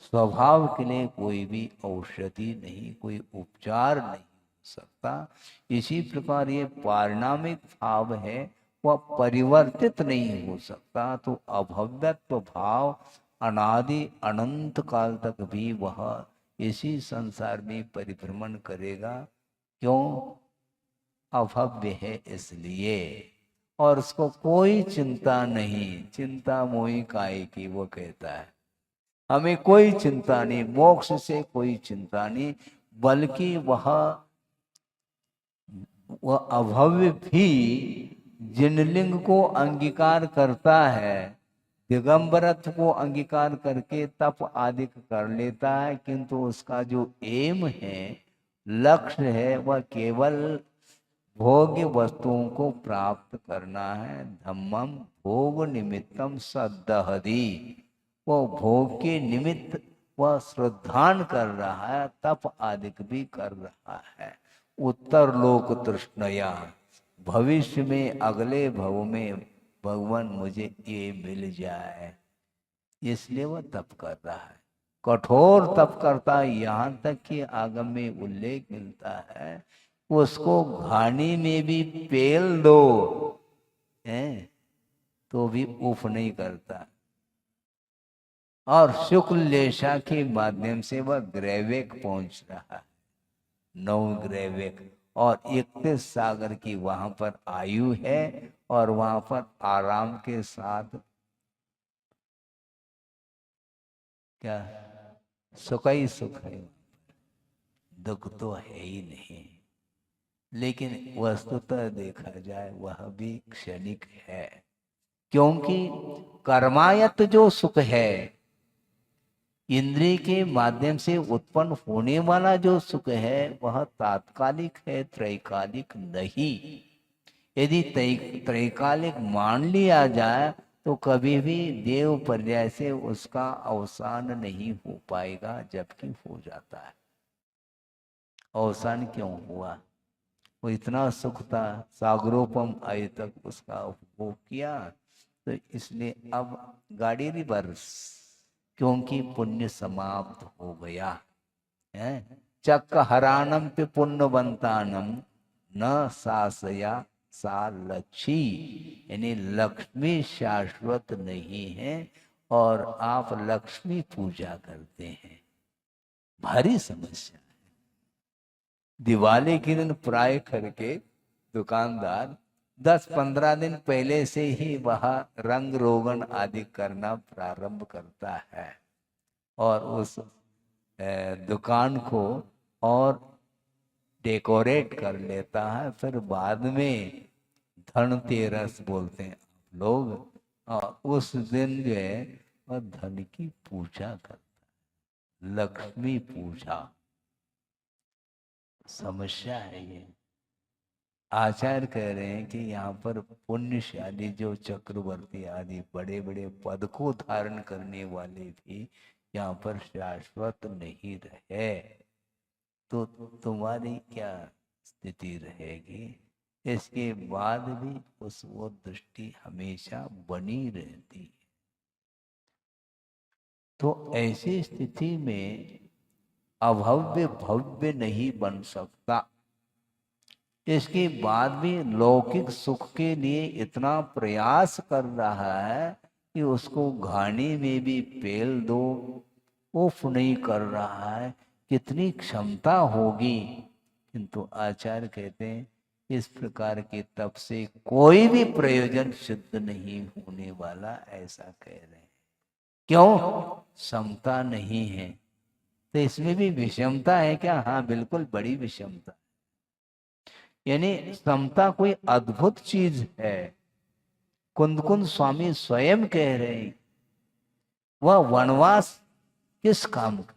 स्वभाव के लिए कोई भी औषधि नहीं, कोई उपचार नहीं हो सकता। इसी प्रकार ये पारिणामिक भाव है, वह परिवर्तित नहीं हो सकता। तो अभव्यत्व भाव अनादि अनंत काल तक भी वह इसी संसार में परिभ्रमण करेगा। क्यों? अभव्य है इसलिए, और उसको कोई चिंता नहीं। चिंता मोहि काहे की, वो कहता है हमें कोई चिंता नहीं, मोक्ष से कोई चिंता नहीं, बल्कि वह अभव्य भी जिनलिंग को अंगीकार करता है, दिगंबरत्व को अंगीकार करके तप आदि कर लेता है, किंतु उसका जो एम है, लक्ष्य है, वह केवल भोग्य वस्तुओं को प्राप्त करना है। धम्मम भोग निमित्तम सदहदी, वो भोग के निमित्त वह श्रद्धान कर रहा है, तप आदि भी कर रहा है। उत्तर लोक तृष्णया, भविष्य में अगले भव में भगवान मुझे ये मिल जाए, इसलिए वह तप कर रहा है। कठोर तप करता है, यहाँ तक कि आगम में उल्लेख मिलता है उसको घानी में भी पेल दो है तो भी उफ नहीं करता। और शुक्ल लेशा के माध्यम से वह ग्रैवेक पहुंच रहा है, 9 ग्रैवेक, और 31 सागर की वहां पर आयु है, और वहां पर आराम के साथ क्या सुख ही सुख है, दुख तो है ही नहीं। लेकिन वस्तुतः देखा जाए वह भी क्षणिक है, क्योंकि कर्मायत जो सुख है, इंद्रिय के माध्यम से उत्पन्न होने वाला जो सुख है, वह तात्कालिक है, त्रैकालिक नहीं। यदि त्रैकालिक मान लिया जाए तो कभी भी देव पर्याय से उसका अवसान नहीं हो पाएगा, जबकि हो जाता है। अवसान क्यों हुआ? वो इतना सुख था, सागरोपम आय तक उसका उपभोग किया, तो इसलिए अब गाड़ी रिवर्स, क्योंकि पुण्य समाप्त हो गया है। चक्क हरानम पे पुण्यवंतानम न सासया सा लक्षी, यानी लक्ष्मी शाश्वत नहीं है और आप लक्ष्मी पूजा करते हैं, भारी समस्या। दिवाली के दिन प्राय करके दुकानदार 10-15 दिन पहले से ही वह रंग रोगन आदि करना प्रारंभ करता है और उस दुकान को और डेकोरेट कर लेता है। फिर बाद में धनतेरस बोलते हैं लोग, और उस दिन जो है वह धन की पूजा करता है, लक्ष्मी पूजा। समस्या है ये। आचार्य कह रहे हैं कि यहाँ पर पुण्यशाली जो चक्रवर्ती आदि बड़े बड़े पद को धारण करने वाले भी यहाँ पर शाश्वत नहीं रहे, तो तुम्हारी क्या स्थिति रहेगी? इसके बाद भी उस वो दृष्टि हमेशा बनी रहती है। तो ऐसी स्थिति में अभव्य भव्य नहीं बन सकता। इसके बाद भी लौकिक सुख के लिए इतना प्रयास कर रहा है कि उसको घानी में भी पेल दो, उफ नहीं कर रहा है। कितनी क्षमता होगी, किंतु आचार्य कहते हैं इस प्रकार के तप से कोई भी प्रयोजन सिद्ध नहीं होने वाला, ऐसा कह रहे हैं। क्यों? समता नहीं है। तो इसमें भी विषमता है क्या? हाँ, बिल्कुल बड़ी विषमता। यानी समता कोई अद्भुत चीज है। कुंद स्वामी स्वयं कह रहे हैं वह वनवास किस काम का?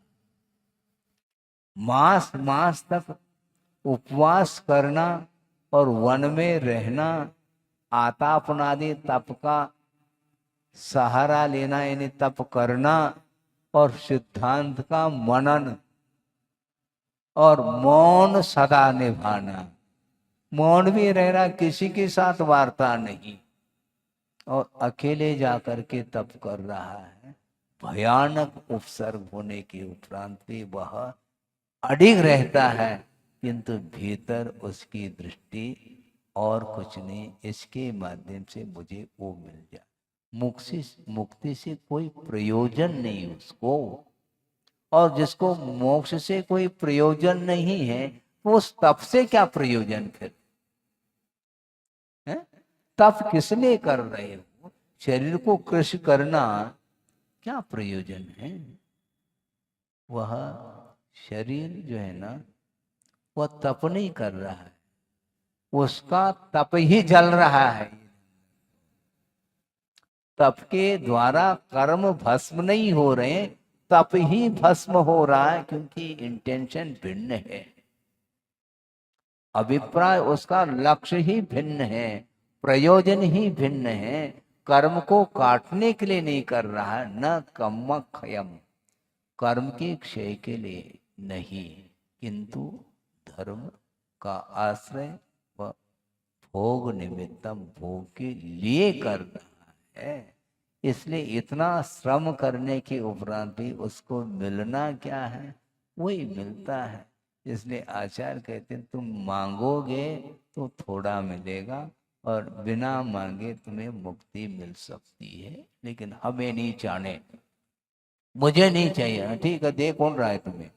मास मास तक उपवास करना और वन में रहना, आतापनादि तप का सहारा लेना, यानी तप करना और सिद्धांत का मनन और मौन सदा निभाना। मौन भी रहना, किसी के साथ वार्ता नहीं, और अकेले जाकर के तप कर रहा है। भयानक उपसर्ग होने के उपरांत भी वह अडिग रहता है, किंतु भीतर उसकी दृष्टि और कुछ नहीं, इसके माध्यम से मुझे वो मिल जाए। मुक्ति से कोई प्रयोजन नहीं उसको, और जिसको मोक्ष से कोई प्रयोजन नहीं है, वो उस तप से क्या प्रयोजन फिर? है? तप किस लिए कर रहे हो? शरीर को कृष करना क्या प्रयोजन है? वह शरीर जो है ना, वह तप नहीं कर रहा है, उसका तप ही जल रहा है। तप के द्वारा कर्म भस्म नहीं हो रहे, तप ही भस्म हो रहा है, क्योंकि इंटेंशन भिन्न है, अभिप्राय उसका लक्ष्य ही भिन्न है, प्रयोजन ही भिन्न है। कर्म को काटने के लिए नहीं कर रहा है, न कर्म क्षयम, कर्म के क्षय के लिए नहीं, किंतु धर्म का आश्रय व भोग निमित्तम, भोग के लिए कर रहा है। इसलिए इतना श्रम करने के उपरांत भी उसको मिलना क्या है? वही मिलता है। इसलिए आचार्य कहते हैं तुम मांगोगे तो थोड़ा मिलेगा, और बिना मांगे तुम्हें मुक्ति मिल सकती है, लेकिन हमें नहीं चाहने, मुझे नहीं चाहिए। ठीक है, दे कौन रहा है तुम्हें?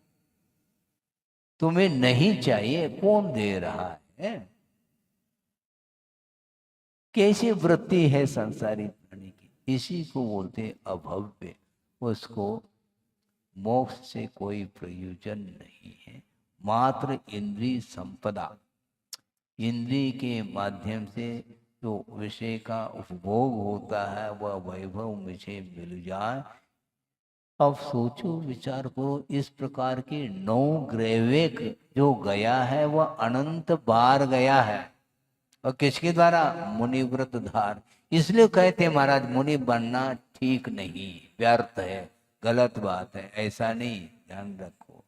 तुम्हें नहीं चाहिए, कौन दे रहा है? कैसी वृत्ति है संसारी प्राणी की? इसी को बोलते अभव्य। उसको मोक्ष से कोई प्रयोजन नहीं है, मात्र इंद्रिय संपदा, इंद्रिय के माध्यम से जो विषय का उपभोग होता है वह वैभव मुझे मिल जाए। अब सोचो, विचार करो, इस प्रकार के 9 ग्रैवेक जो गया है वह अनंत बार गया है, और किसके द्वारा? मुनिव्रत धार। इसलिए कहते महाराज मुनि बनना ठीक नहीं, व्यर्थ है, गलत बात है, ऐसा नहीं, ध्यान रखो।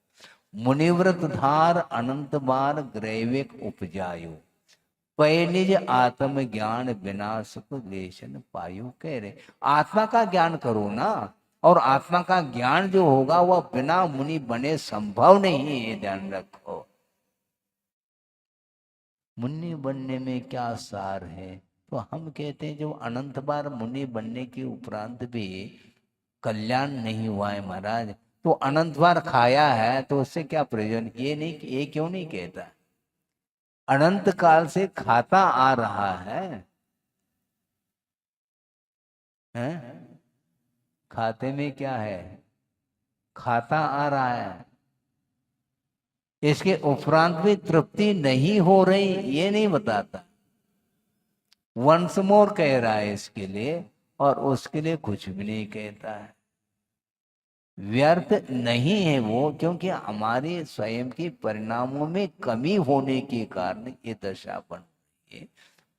मुनिव्रत धार अनंत बार ग्रैविक उपजायु, पै निज आत्म ज्ञान विनाश को लेशन पायु। कह रहे आत्मा का ज्ञान करो ना, और आत्मा का ज्ञान जो होगा वह बिना मुनि बने संभव नहीं है, ध्यान रखो। मुनि बनने में क्या सार है? तो हम कहते हैं जो अनंत बार मुनि बनने के उपरांत भी कल्याण नहीं हुआ है महाराज, तो अनंत बार खाया है तो उससे क्या प्रयोजन? ये क्यों नहीं कहता? अनंत काल से खाता आ रहा है, हैं? खाते में क्या है? खाता आ रहा है, इसके उपरांत भी तृप्ति नहीं हो रही, ये नहीं बताता। वंस मोर कह रहा है इसके लिए, और उसके लिए कुछ भी नहीं कहता है। व्यर्थ नहीं है वो, क्योंकि हमारे स्वयं के परिणामों में कमी होने के कारण ये दशा बन रही है।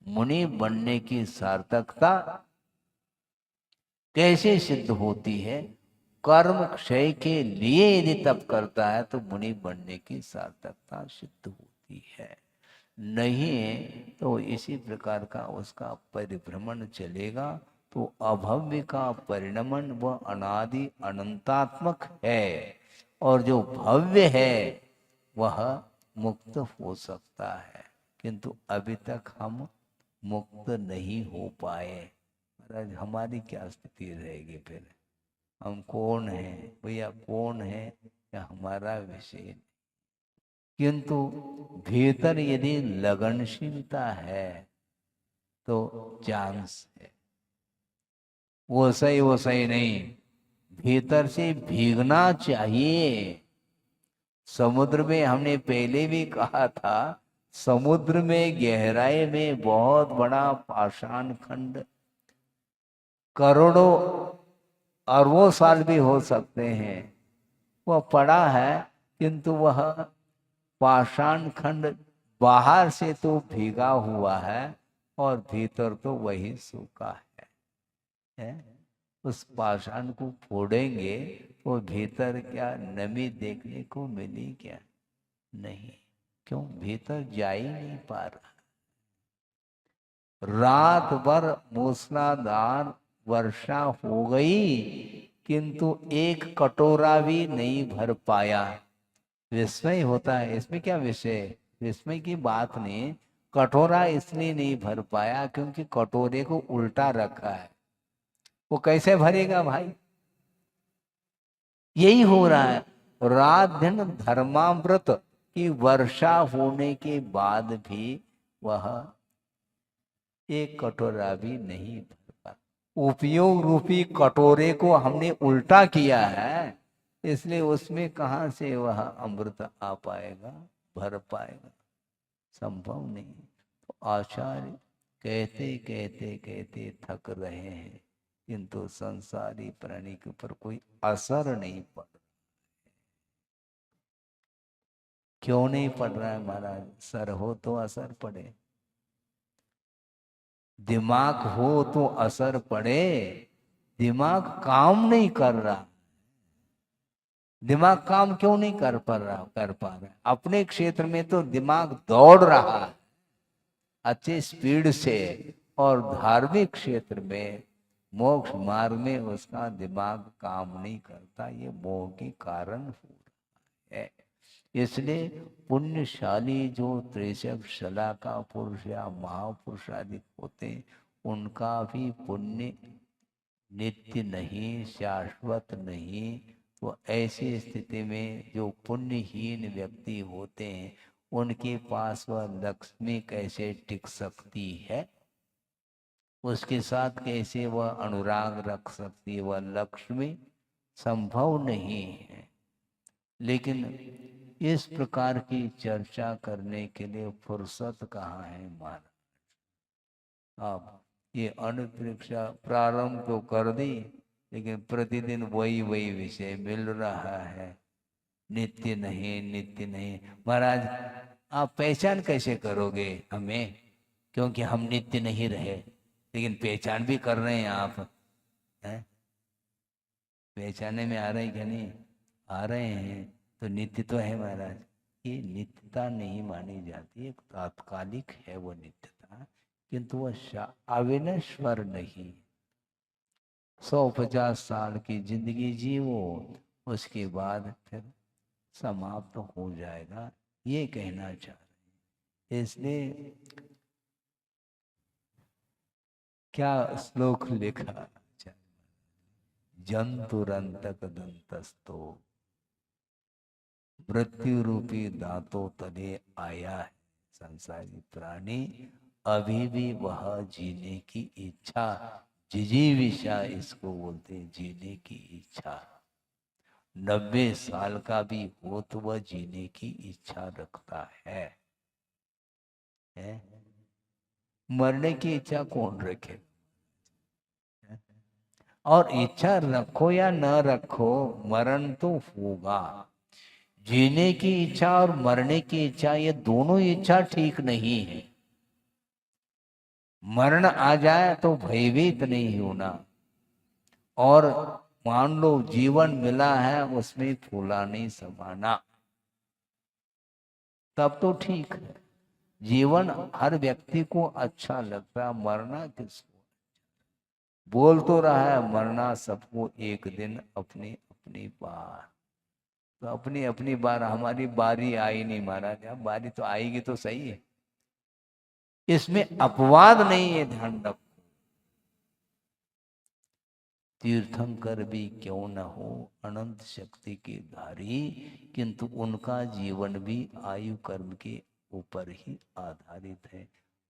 मुनि बनने की सार्थकता कैसे सिद्ध होती है? कर्म क्षय के लिए यदि तप करता है तो मुनि बनने की सार्थकता सिद्ध होती है, नहीं है तो इसी प्रकार का उसका परिभ्रमण चलेगा। तो अभव्य का परिणमन वह अनादि अनंतात्मक है, और जो भव्य है वह मुक्त हो सकता है, किंतु अभी तक हम मुक्त नहीं हो पाए। महाराज हमारी क्या स्थिति रहेगी फिर? हम कौन है भैया? कौन है या हमारा विषय? किंतु भीतर यदि लगनशीलता है तो चांस है। वो सही नहीं, भीतर से भीगना चाहिए। समुद्र में हमने पहले भी कहा था, समुद्र में गहराई में बहुत बड़ा पाषाण खंड करोड़ों अरबों साल भी हो सकते हैं, वह पड़ा है, किंतु वह पाषाण खंड बाहर से तो भीगा हुआ है और भीतर तो वही सूखा है? उस पाषाण को फोड़ेंगे तो भीतर क्या नमी देखने को मिली? क्या नहीं। क्यों? भीतर जा ही नहीं पा रहा। रात भर मूसलाधार वर्षा हो गई, किंतु एक कटोरा भी नहीं भर पाया। विस्मय होता है, इसमें क्या विषय? विस्मय की बात नहीं, कटोरा इसलिए नहीं भर पाया क्योंकि कटोरे को उल्टा रखा है। वो कैसे भरेगा भाई? यही हो रहा है। रात दिन धर्मामृत की वर्षा होने के बाद भी वह एक कटोरा भी नहीं भर पा। उपयोग रूपी कटोरे को हमने उल्टा किया है, इसलिए उसमें कहां से वह अमृत आ पाएगा, भर पाएगा? संभव नहीं। तो आचार्य कहते कहते कहते थक रहे हैं, किंतु संसारी प्राणी के ऊपर कोई असर नहीं पड़। क्यों नहीं पड़ रहा है महाराज? सर हो तो असर पड़े, दिमाग हो तो असर पड़े। दिमाग काम नहीं कर रहा। दिमाग काम क्यों नहीं कर पा रहा? अपने क्षेत्र में तो दिमाग दौड़ रहा है अच्छे स्पीड से, और धार्मिक क्षेत्र में मोक्ष मार्ग में उसका दिमाग काम नहीं करता। ये मोह के कारण हो रहा है। इसलिए पुण्यशाली जो त्रिशक शला का पुरुष या महापुरुष आदि होते, उनका भी पुण्य नित्य नहीं, शाश्वत नहीं। तो ऐसी स्थिति में जो पुण्यहीन व्यक्ति होते हैं, उनके पास वह लक्ष्मी कैसे टिक सकती है? उसके साथ कैसे वह अनुराग रख सकती है? वह लक्ष्मी संभव नहीं है। लेकिन इस प्रकार की चर्चा करने के लिए फुर्सत कहाँ है महाराज? आप ये अनुप्रेक्षा प्रारंभ तो कर दी, लेकिन प्रतिदिन वही विषय मिल रहा है। नित्य नहीं, नित्य नहीं। महाराज आप पहचान कैसे करोगे हमें? क्योंकि हम नित्य नहीं रहे, लेकिन पहचान भी कर रहे हैं आप, हैं? पहचाने में आ रहे हैं क्या? नहीं आ रहे हैं। तो नित्य तो है महाराज, ये नित्यता नहीं मानी जाती, एक तात्कालिक है वो नित्यता, किंतु वह अविनश्वर नहीं। 150 साल की जिंदगी जीवो, उसके बाद फिर समाप्त हो जाएगा, ये कहना चाह रहे हैं। इसलिए क्या श्लोक लिखा, जंतुरंतक दंतस्तो मृत्यु रूपी दांतों तले आया है संसारी प्राणी, अभी भी वह जीने की इच्छा, जिजीविषा इसको बोलते हैं, जीने की इच्छा। 90 साल का भी हो तो वह जीने की इच्छा रखता है? मरने की इच्छा कौन रखे? और इच्छा रखो या न रखो, मरण तो होगा। जीने की इच्छा और मरने की इच्छा, ये दोनों इच्छा ठीक नहीं है। मरण आ जाए तो भयभीत नहीं होना, और मान लो जीवन मिला है उसमें फूला नहीं समाना, तब तो ठीक है। जीवन हर व्यक्ति को अच्छा लगता है, मरना किसको? बोल तो रहा है मरना सबको एक दिन अपनी अपनी बार, तो अपनी अपनी बार, हमारी बारी आई नहीं महाराज, अब बारी तो आएगी तो सही है, इसमें अपवाद नहीं है, ध्यान रखो। तीर्थंकर भी क्यों न हो अनंत शक्ति के धारी, किंतु उनका जीवन भी आयु कर्म के ऊपर ही आधारित है।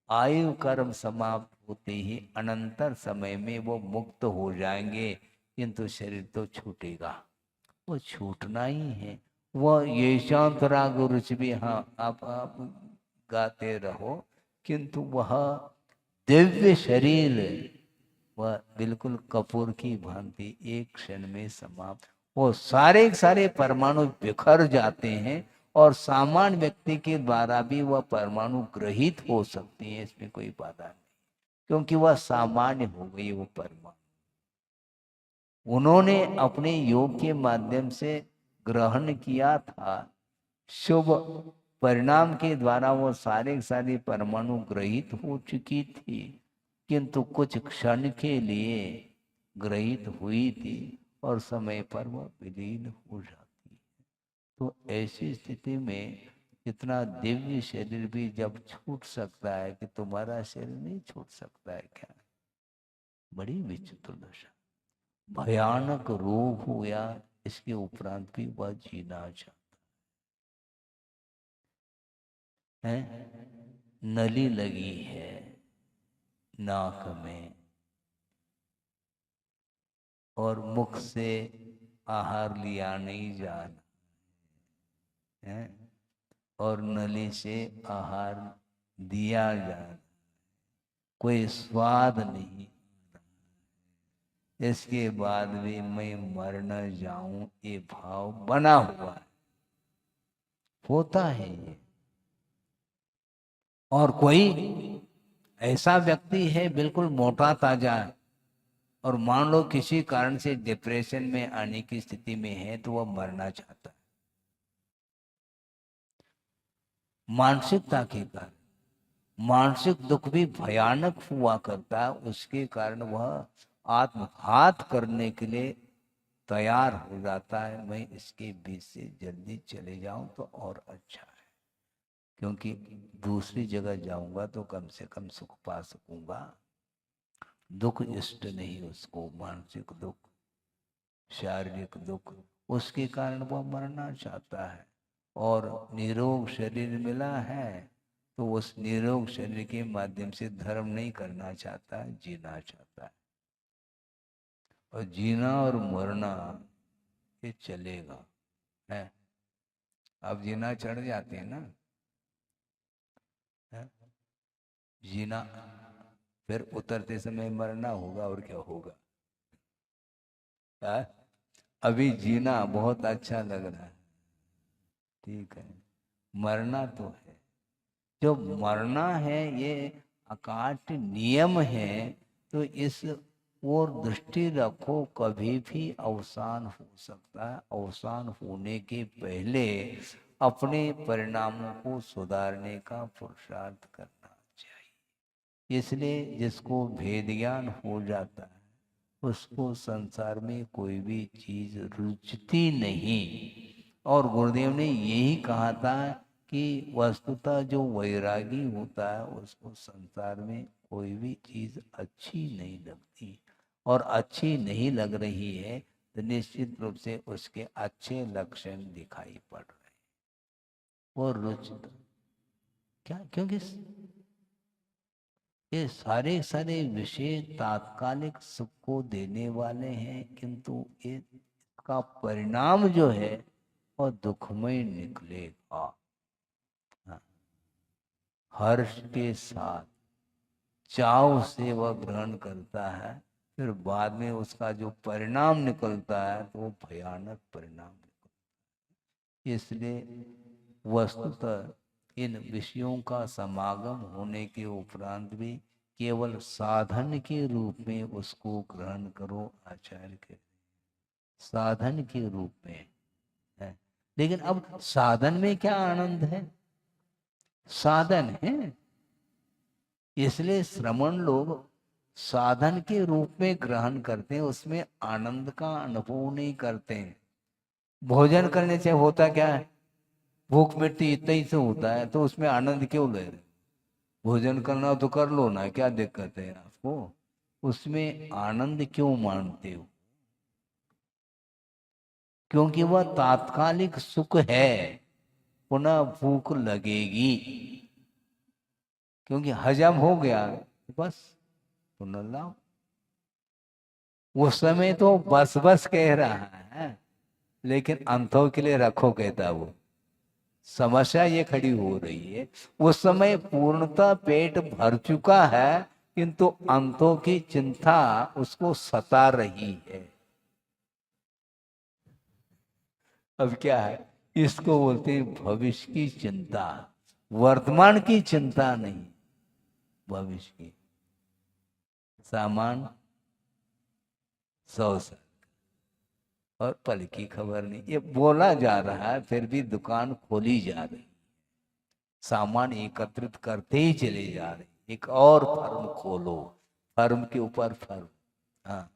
आयु कर्म समाप्त होते ही अनंतर समय में वो मुक्त हो जाएंगे, किंतु शरीर तो छूटेगा, वो छूटना ही है। वह ये शांत राग रुचि भी, हाँ आप गाते रहो, किंतु वह दिव्य शरीर वह बिल्कुल कपूर की भांति एक क्षण में समाप्त, वो सारे सारे परमाणु बिखर जाते हैं, और सामान्य व्यक्ति के द्वारा भी वह परमाणु ग्रहित हो सकते हैं, इसमें कोई बाधा नहीं, क्योंकि वह सामान्य हो गई वो परमाणु। उन्होंने अपने योग के माध्यम से ग्रहण किया था, शुभ परिणाम के द्वारा वो सारे सारे परमाणु ग्रहित हो चुकी थी, किंतु कुछ क्षण के लिए ग्रहित हुई थी और समय पर वह विलीन हो जाती है। तो ऐसी स्थिति में इतना दिव्य शरीर भी जब छूट सकता है, कि तुम्हारा शरीर नहीं छूट सकता है क्या? बड़ी विचित्र दशा, भयानक रोग हो या इसके उपरांत भी वह जीना चाहता है। नली लगी है नाक में, और मुख से आहार लिया नहीं जा रहा है, और नली से आहार दिया जा रहा, कोई स्वाद नहीं, इसके बाद भी मैं मर न जाऊं ये भाव बना हुआ है, होता है ये। और कोई ऐसा व्यक्ति है बिल्कुल मोटा ताजा है, और मान लो किसी कारण से डिप्रेशन में आने की स्थिति में है, तो वह मरना चाहता है, मानसिकता के कारण। मानसिक दुख भी भयानक हुआ करता है, उसके कारण वह आत्मघात करने के लिए तैयार हो जाता है, मैं इसके बीच से जल्दी चले जाऊं तो और अच्छा है, क्योंकि दूसरी जगह जाऊंगा तो कम से कम सुख पा सकूंगा। दुख इष्ट नहीं उसको, मानसिक दुख, शारीरिक दुख, उसके कारण वह मरना चाहता है। और निरोग शरीर मिला है, तो उस निरोग शरीर के माध्यम से धर्म नहीं करना चाहता, जीना चाहता है। और जीना और मरना ये चलेगा है। अब जीना चढ़ जाते हैं ना, है? जीना, फिर उतरते समय मरना होगा, और क्या होगा? है? अभी जीना बहुत अच्छा लग रहा है, ठीक है, मरना तो है। जो मरना है ये अकाट्य नियम है, तो इस और दृष्टि रखो, कभी भी अवसान हो सकता है। अवसान होने के पहले अपने परिणामों को सुधारने का पुरुषार्थ करना चाहिए। इसलिए जिसको भेद ज्ञान हो जाता है उसको संसार में कोई भी चीज रुचती नहीं। और गुरुदेव ने यही कहा था कि वस्तुतः जो वैरागी होता है उसको संसार में कोई भी चीज अच्छी नहीं लगती, और अच्छी नहीं लग रही है तो निश्चित रूप से उसके अच्छे लक्षण दिखाई पड़ रहे हैं। और रुचित क्या, क्योंकि ये सारे सारे विषय तात्कालिक सुख को देने वाले हैं, किंतु इसका परिणाम जो है वो दुखमय निकलेगा। हाँ। हर्ष के साथ चाव से वह ग्रहण करता है, फिर बाद में उसका जो परिणाम निकलता है तो वो भयानक परिणाम निकलता है। इसलिए वस्तुतः इन विषयों का समागम होने के उपरांत भी केवल साधन के रूप में उसको ग्रहण करो। आचार्य के साधन के रूप में है। लेकिन अब साधन में क्या आनंद है? साधन है, इसलिए श्रमण लोग साधन के रूप में ग्रहण करते हैं, उसमें आनंद का अनुभव नहीं करते हैं। भोजन करने से होता क्या है? भूख मिटती इतना ही से होता है, तो उसमें आनंद क्यों ले रहे? भोजन करना तो कर लो ना, क्या दिक्कत है आपको? उसमें आनंद क्यों मानते हो? क्योंकि वह तात्कालिक सुख है, पुनः भूख लगेगी। क्योंकि हजम हो गया बस पुनः लाओ। उस समय तो बस बस कह रहा है, लेकिन अंतों के लिए रखो कहता वो। समस्या ये खड़ी हो रही है, उस समय पूर्णतः पेट भर चुका है, किंतु अंतों की चिंता उसको सता रही है। अब क्या है, इसको बोलते हैं भविष्य की चिंता। वर्तमान की चिंता नहीं, भविष्य की। सामान 100 साल और पल की खबर नहीं, ये बोला जा रहा है, फिर भी दुकान खोली जा रही, सामान एकत्रित करते ही चले जा रहे। एक और फर्म खोलो, फर्म के ऊपर फर्म। हाँ,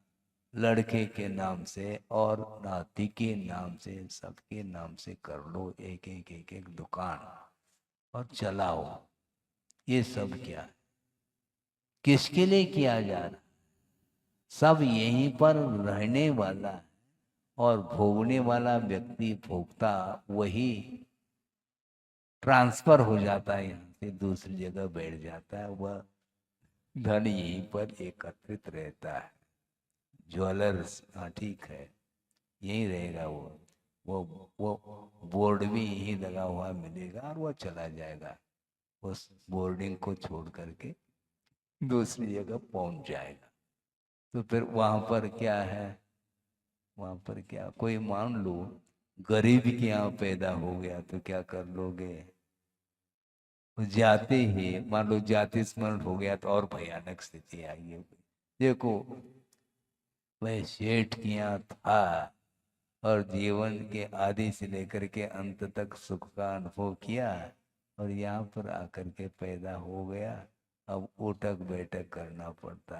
लड़के के नाम से और नाती के नाम से, सबके नाम से कर लो एक एक एक एक दुकान और चलाओ। ये सब क्या है? किसके लिए किया जा रहा? सब यहीं पर रहने वाला है, और भोगने वाला व्यक्ति, भोगता वही ट्रांसफर हो जाता है, यहाँ से दूसरी जगह बैठ जाता है। वह धन यहीं पर एकत्रित रहता है। ज्वेलर्स, हाँ ठीक है, यहीं रहेगा वो बोर्ड भी यहीं लगा हुआ मिलेगा और वो चला जाएगा, उस बोर्डिंग को छोड़ करके दूसरी जगह पहुंच जाएगा। तो फिर वहां पर क्या है? वहां पर क्या, कोई मान लो गरीब के यहाँ पैदा हो गया तो क्या कर लोगे? जाते ही मान लो जाति स्मरण हो गया तो और भयानक स्थिति आई है। देखो, वह सेठ के यहाँ था और जीवन के आदि से लेकर के अंत तक सुख का अनुभव किया, और यहाँ पर आकर के पैदा हो गया, अब उठक बैठक करना पड़ता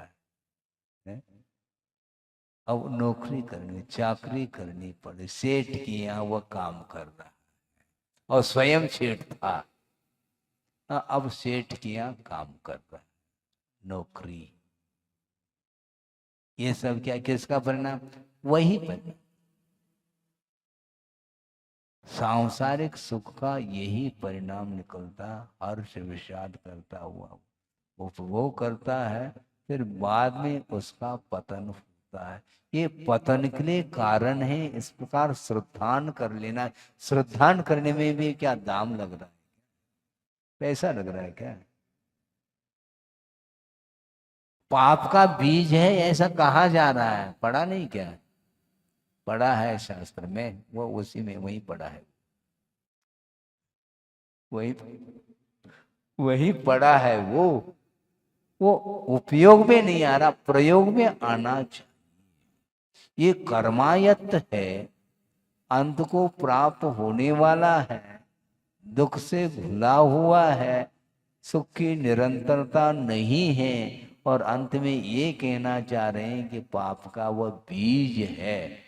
है? अब नौकरी करनी, चाकरी करनी पड़े। सेठ की यहाँ वह काम कर रहा है और स्वयं सेठ था। अब सेठ की यहाँ काम कर रहा है, नौकरी। ये सब क्या, किसका परिणाम? वही परिणाम, सांसारिक सुख का यही परिणाम निकलता। हर्ष विषाद करता हुआ उपभोग करता है, फिर बाद में उसका पतन होता है। ये पतन के लिए कारण है। इस प्रकार श्रद्धान कर लेना। श्रद्धान करने में भी क्या दाम लग रहा है? पैसा लग रहा है क्या? पाप का बीज है ऐसा कहा जा रहा है, पढ़ा नहीं क्या? पढ़ा है शास्त्र में, वो उसी में वही पढ़ा है, वही वही पढ़ा है वो। वो उपयोग में नहीं आ रहा, प्रयोग में आना चाहिए। ये कर्मायत्त है, अंत को प्राप्त होने वाला है, दुख से भुला हुआ है, सुख की निरंतरता नहीं है, और अंत में ये कहना चाह रहे हैं कि पाप का वह बीज है।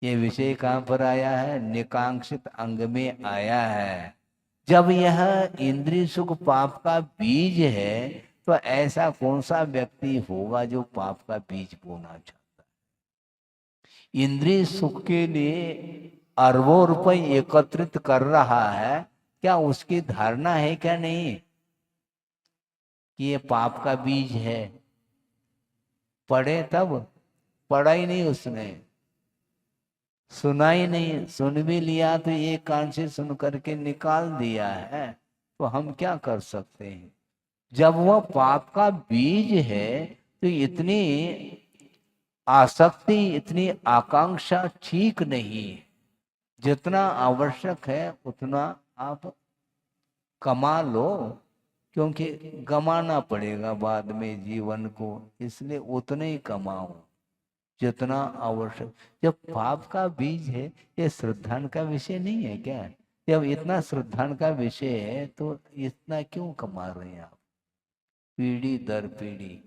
ये विषय कहाँ पर आया है? निकांक्षित अंग में आया है। जब यह इंद्रिय सुख पाप का बीज है, तो ऐसा कौन सा व्यक्ति होगा जो पाप का बीज बोना चाहता है? इंद्रिय सुख के लिए अरबों रुपए एकत्रित कर रहा है, क्या उसकी धारणा है क्या नहीं कि ये पाप का बीज है? पढ़े तब, पढ़ा ही नहीं उसने, सुना ही नहीं, सुन भी लिया तो एक कान से सुन करके निकाल दिया है, तो हम क्या कर सकते हैं? जब वह पाप का बीज है तो इतनी आसक्ति, इतनी आकांक्षा ठीक नहीं। जितना आवश्यक है उतना आप कमा लो, क्योंकि गमाना पड़ेगा बाद में जीवन को, इसलिए उतने ही कमाओ जितना आवश्यक। जब पाप का बीज है, ये श्रद्धान का विषय नहीं है क्या? जब इतना श्रद्धान का विषय है तो इतना क्यों कमा रहे हैं आप पीढ़ी दर पीढ़ी?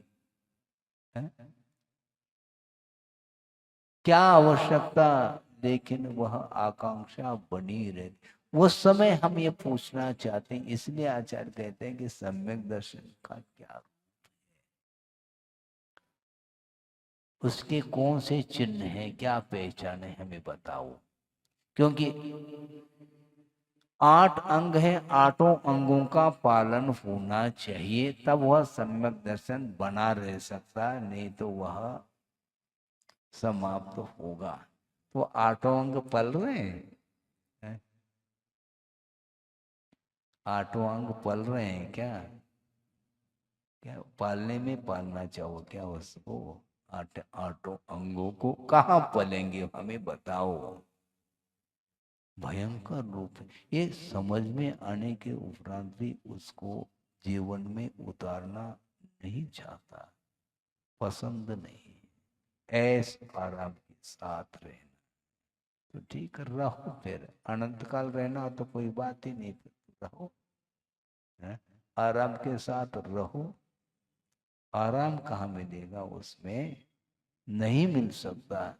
है? क्या आवश्यकता? लेकिन वह आकांक्षा बनी रहती। उस समय हम ये पूछना चाहते हैं, इसलिए आचार्य कहते हैं कि सम्यक दर्शन का क्या, उसके कौन से चिन्ह हैं, क्या पहचान है, हमें बताओ। क्योंकि 8 अंग है, 8 अंगों का पालन होना चाहिए, तब वह सम्यक दर्शन बना रह सकता, नहीं तो वह समाप्त होगा। तो 8 अंग पल रहे हैं? 8 अंग पल रहे हैं क्या? क्या पालने में पालना चाहो क्या उसको? 8 अंगों को कहाँ पलेंगे, हमें बताओ। भयंकर रूप है। ये समझ में आने के उपरांत भी उसको जीवन में उतारना नहीं चाहता, पसंद नहीं। ऐस आराम के साथ रहना तो ठीक, रहो, फिर अनंत काल रहना तो कोई बात ही नहीं, फिर रहो, है? आराम के साथ रहो। आराम कहाँ मिलेगा उसमें? नहीं मिल सकता।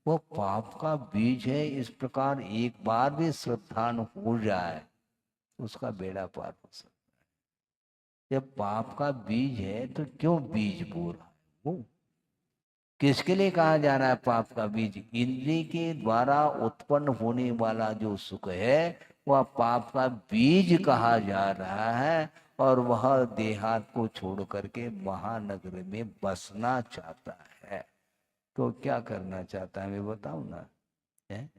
वो पाप का बीज है। इस प्रकार एक बार भी श्रद्धान हो जाए उसका बेड़ा पार हो सकता है। जब पाप का बीज है तो क्यों बीज बो रहा है वो? किसके लिए कहा जा रहा है पाप का बीज? इंद्रिय के द्वारा उत्पन्न होने वाला जो सुख है वह पाप का बीज कहा जा रहा है, और वह देहात को छोड़ करके महानगर में बसना चाहता है। तो क्या करना चाहता है, मैं बताऊं ना, है?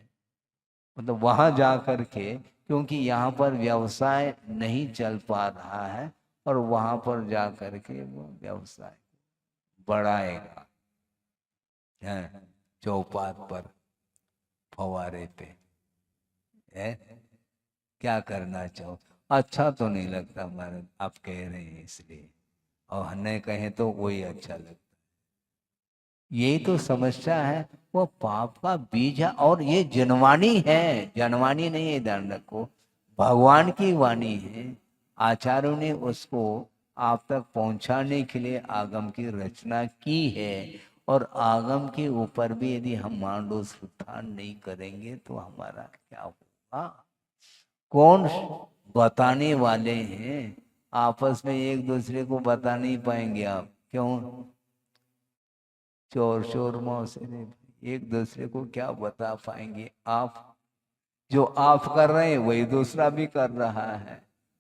मतलब वहां जा करके, क्योंकि यहाँ पर व्यवसाय नहीं चल पा रहा है, और वहां पर जा करके वो व्यवसाय बढ़ाएगा, है? चौपाट पर, फवारे पे, है? क्या करना चाहो? अच्छा तो नहीं लगता महाराज, आप कह रहे हैं इसलिए, और हमें कहें तो वही अच्छा लगता। यही तो समस्या है। वो पाप का बीज है, और ये जनवाणी है, जनवाणी नहीं है, ध्यान रखो, भगवान की वाणी है। आचार्यों ने उसको आप तक पहुंचाने के लिए आगम की रचना की है, और आगम के ऊपर भी यदि हम मान लो श्रद्धा नहीं करेंगे तो हमारा क्या होगा? कौन बताने वाले हैं? आपस में एक दूसरे को बता नहीं पाएंगे आप, क्यों? चोर शोर मौसे ने एक दूसरे को क्या बता पाएंगे आप? जो आप कर रहे हैं वही दूसरा भी कर रहा है,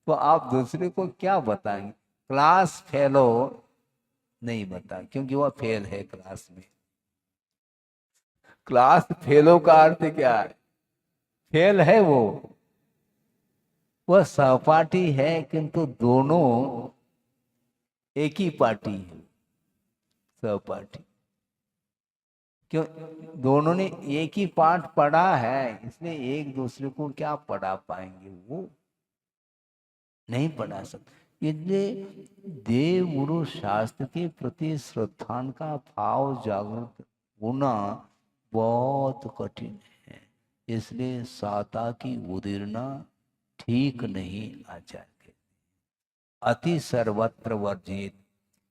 तो आप दूसरे को क्या बताएंगे? क्लास फेलो नहीं बता, क्योंकि वह फेल है क्लास में। क्लास फेलो का अर्थ क्या है? फेल है वो, वह सहपाठी है, किंतु दोनों एक ही पार्टी है, सहपाठी। क्यों? दोनों ने एक ही पाठ पढ़ा है, इसलिए एक दूसरे को क्या पढ़ा पाएंगे? वो नहीं पढ़ा सकते। इसलिए देव गुरु शास्त्र के प्रति श्रद्धा का भाव जागृत होना बहुत कठिन है। इसलिए साता की उदीर्णा ठीक नहीं आचार्य। अति सर्वत्र वर्जित।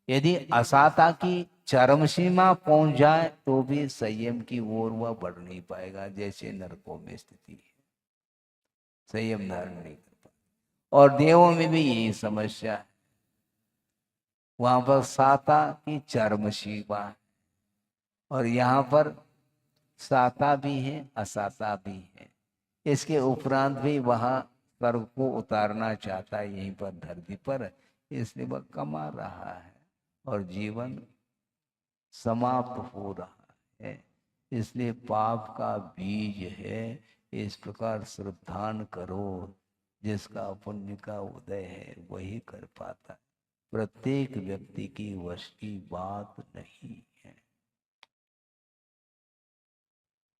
यदि असाता की चरम सीमा पहुंच जाए तो भी संयम की ओर वह बढ़ नहीं पाएगा, जैसे नरकों में स्थिति है, संयम धारण नहीं कर पाएगा। और देवों में भी यही समस्या है, वहां पर साता की चरम सीमा है और यहाँ पर साता भी है असाता भी है। इसके उपरांत भी वह स्वर्ग को उतारना चाहता है यहीं पर धरती पर, इसलिए वह कमा रहा है और जीवन समाप्त हो रहा है। इसलिए पाप का बीज है, इस प्रकार श्रद्धान करो। जिसका पुण्य का उदय है वही कर पाता है, प्रत्येक व्यक्ति की वश की बात नहीं है।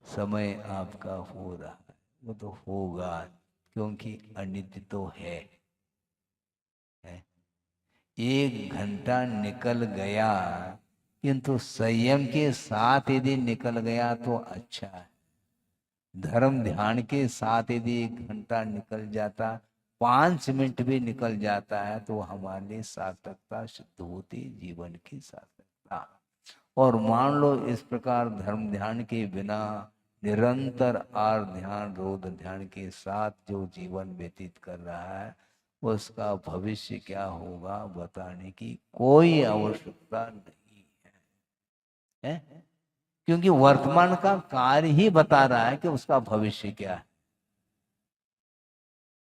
समय आपका हो रहा है, वो तो होगा, क्योंकि अनित्य तो है। 1 घंटा निकल गया, किंतु संयम के साथ यदि निकल गया तो अच्छा है। धर्म ध्यान के साथ यदि 1 घंटा निकल जाता, 5 मिनट भी निकल जाता है तो हमारे लिए सार्थकता सिद्ध होती, जीवन की सार्थकता। और मान लो इस प्रकार धर्म ध्यान के बिना निरंतर आर ध्यान रोध ध्यान के साथ जो जीवन व्यतीत कर रहा है, उसका भविष्य क्या होगा बताने की कोई आवश्यकता नहीं है, क्योंकि वर्तमान का कार्य ही बता रहा है कि उसका भविष्य क्या है।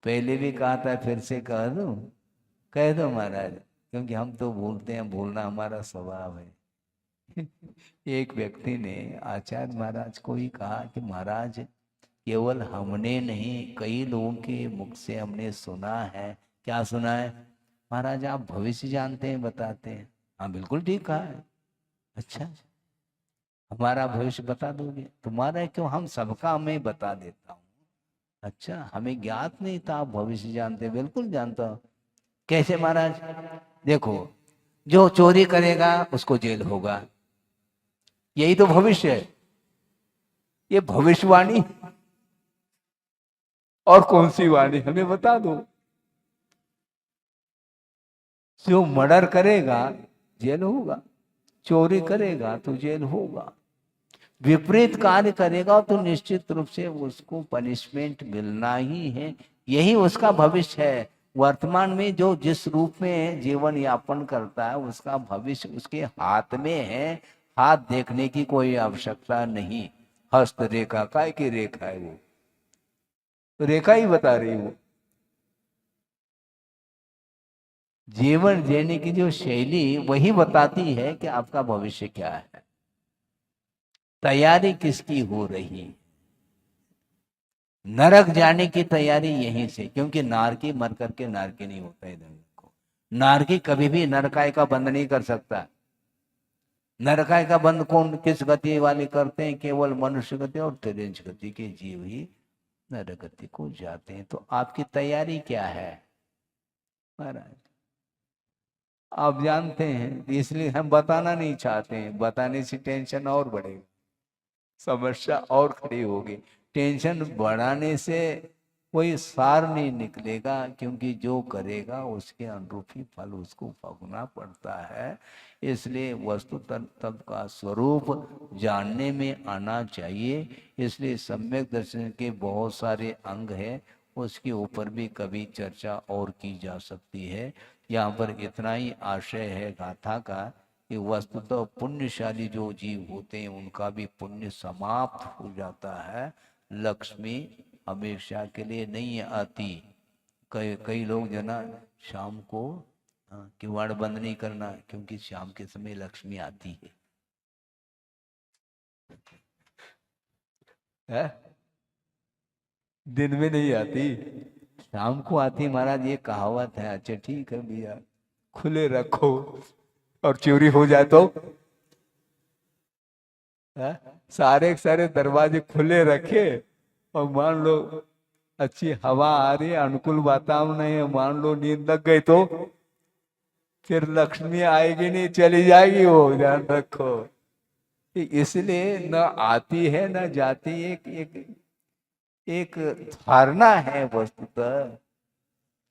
पहले भी कहा था, फिर से कह दो महाराज, क्योंकि हम तो भूलते हैं, भूलना हमारा स्वभाव है। एक व्यक्ति ने आचार्य महाराज को ही कहा कि महाराज, केवल हमने नहीं कई लोगों के मुख से हमने सुना है। क्या सुना है? महाराज आप भविष्य जानते हैं, बताते हैं। हाँ बिल्कुल ठीक कहा है। अच्छा, हमारा भविष्य बता दोगे? तुम्हारा क्यों, हम सबका मैं बता देता हूँ। अच्छा, हमें ज्ञात नहीं था आप भविष्य जानते। बिल्कुल जानता हूँ। कैसे महाराज? देखो, जो चोरी करेगा उसको जेल होगा, यही तो भविष्य है। ये भविष्यवाणी और कौन सी वाणी, हमें बता दो। जो मर्डर करेगा जेल होगा, चोरी करेगा तो जेल होगा, विपरीत कार्य करेगा तो निश्चित रूप से उसको पनिशमेंट मिलना ही है। यही उसका भविष्य है। वर्तमान में जो जिस रूप में जीवन यापन करता है उसका भविष्य उसके हाथ में है। हाथ देखने की कोई आवश्यकता नहीं। हस्त रेखा, काय की रेखा है वो, तो रेखा ही बता रही वो। जीवन जीने की जो शैली वही बताती है कि आपका भविष्य क्या है, तैयारी किसकी हो रही। नरक जाने की तैयारी यहीं से, क्योंकि नारकी मर करके नारकी नहीं होता है। को नारकी कभी भी नरकाय का बंद नहीं कर सकता। नरकाय का बंद कौन, किस गति वाले करते हैं? केवल मनुष्य गति और त्रिंश गति के जीव ही नरक गति को जाते हैं। तो आपकी तैयारी क्या है महाराज? आप जानते हैं, इसलिए हम बताना नहीं चाहते हैं। बताने से टेंशन और बढ़ेगा, समस्या और खड़ी होगी। टेंशन बढ़ाने से कोई सार नहीं निकलेगा, क्योंकि जो करेगा उसके अनुरूप ही फल उसको भोगना पड़ता है। इसलिए वस्तु तत्व का स्वरूप जानने में आना चाहिए। इसलिए सम्यक दर्शन के बहुत सारे अंग हैं, उसके ऊपर भी कभी चर्चा और की जा सकती है। यहाँ पर इतना ही आशय है गाथा का कि वस्तुतः तो पुण्यशाली जो जीव होते हैं उनका भी पुण्य समाप्त हो जाता है। लक्ष्मी हमेशा के लिए नहीं आती। कई लोग जना शाम को किवाड़ बंद नहीं करना, क्योंकि शाम के समय लक्ष्मी आती है? दिन में नहीं आती, शाम को आती महाराज, ये कहावत है। अच्छा ठीक है भैया, खुले रखो और चोरी हो जाए तो सारे सारे दरवाजे खुले रखे और मान लो अच्छी हवा आ रही है, अनुकूल वातावरण है, मान लो नींद लग गई तो फिर लक्ष्मी आएगी नहीं, चली जाएगी वो, ध्यान रखो। इसलिए न आती है न जाती, एक एक एक धारणा है वस्तुतः,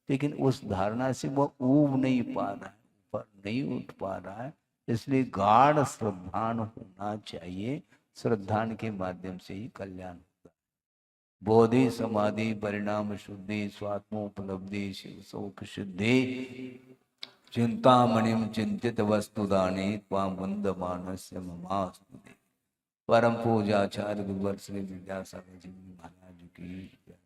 लेकिन उस धारणा से वो ऊब नहीं पा रहा है, ऊपर नहीं उठ पा रहा है। इसलिए गाढ़ श्रद्धान होना चाहिए, श्रद्धान के माध्यम से ही कल्याण होता है। बोधि समाधि परिणाम शुद्धि स्वात्मोपलब्धि शिव शोक सिद्धि चिंतामणिम चिंतित वस्तुदाने त्वां वंदमानस्य ममास्तुते। परम पूजाचार्य गुरुवर श्री विद्यासागर जी महाराज की।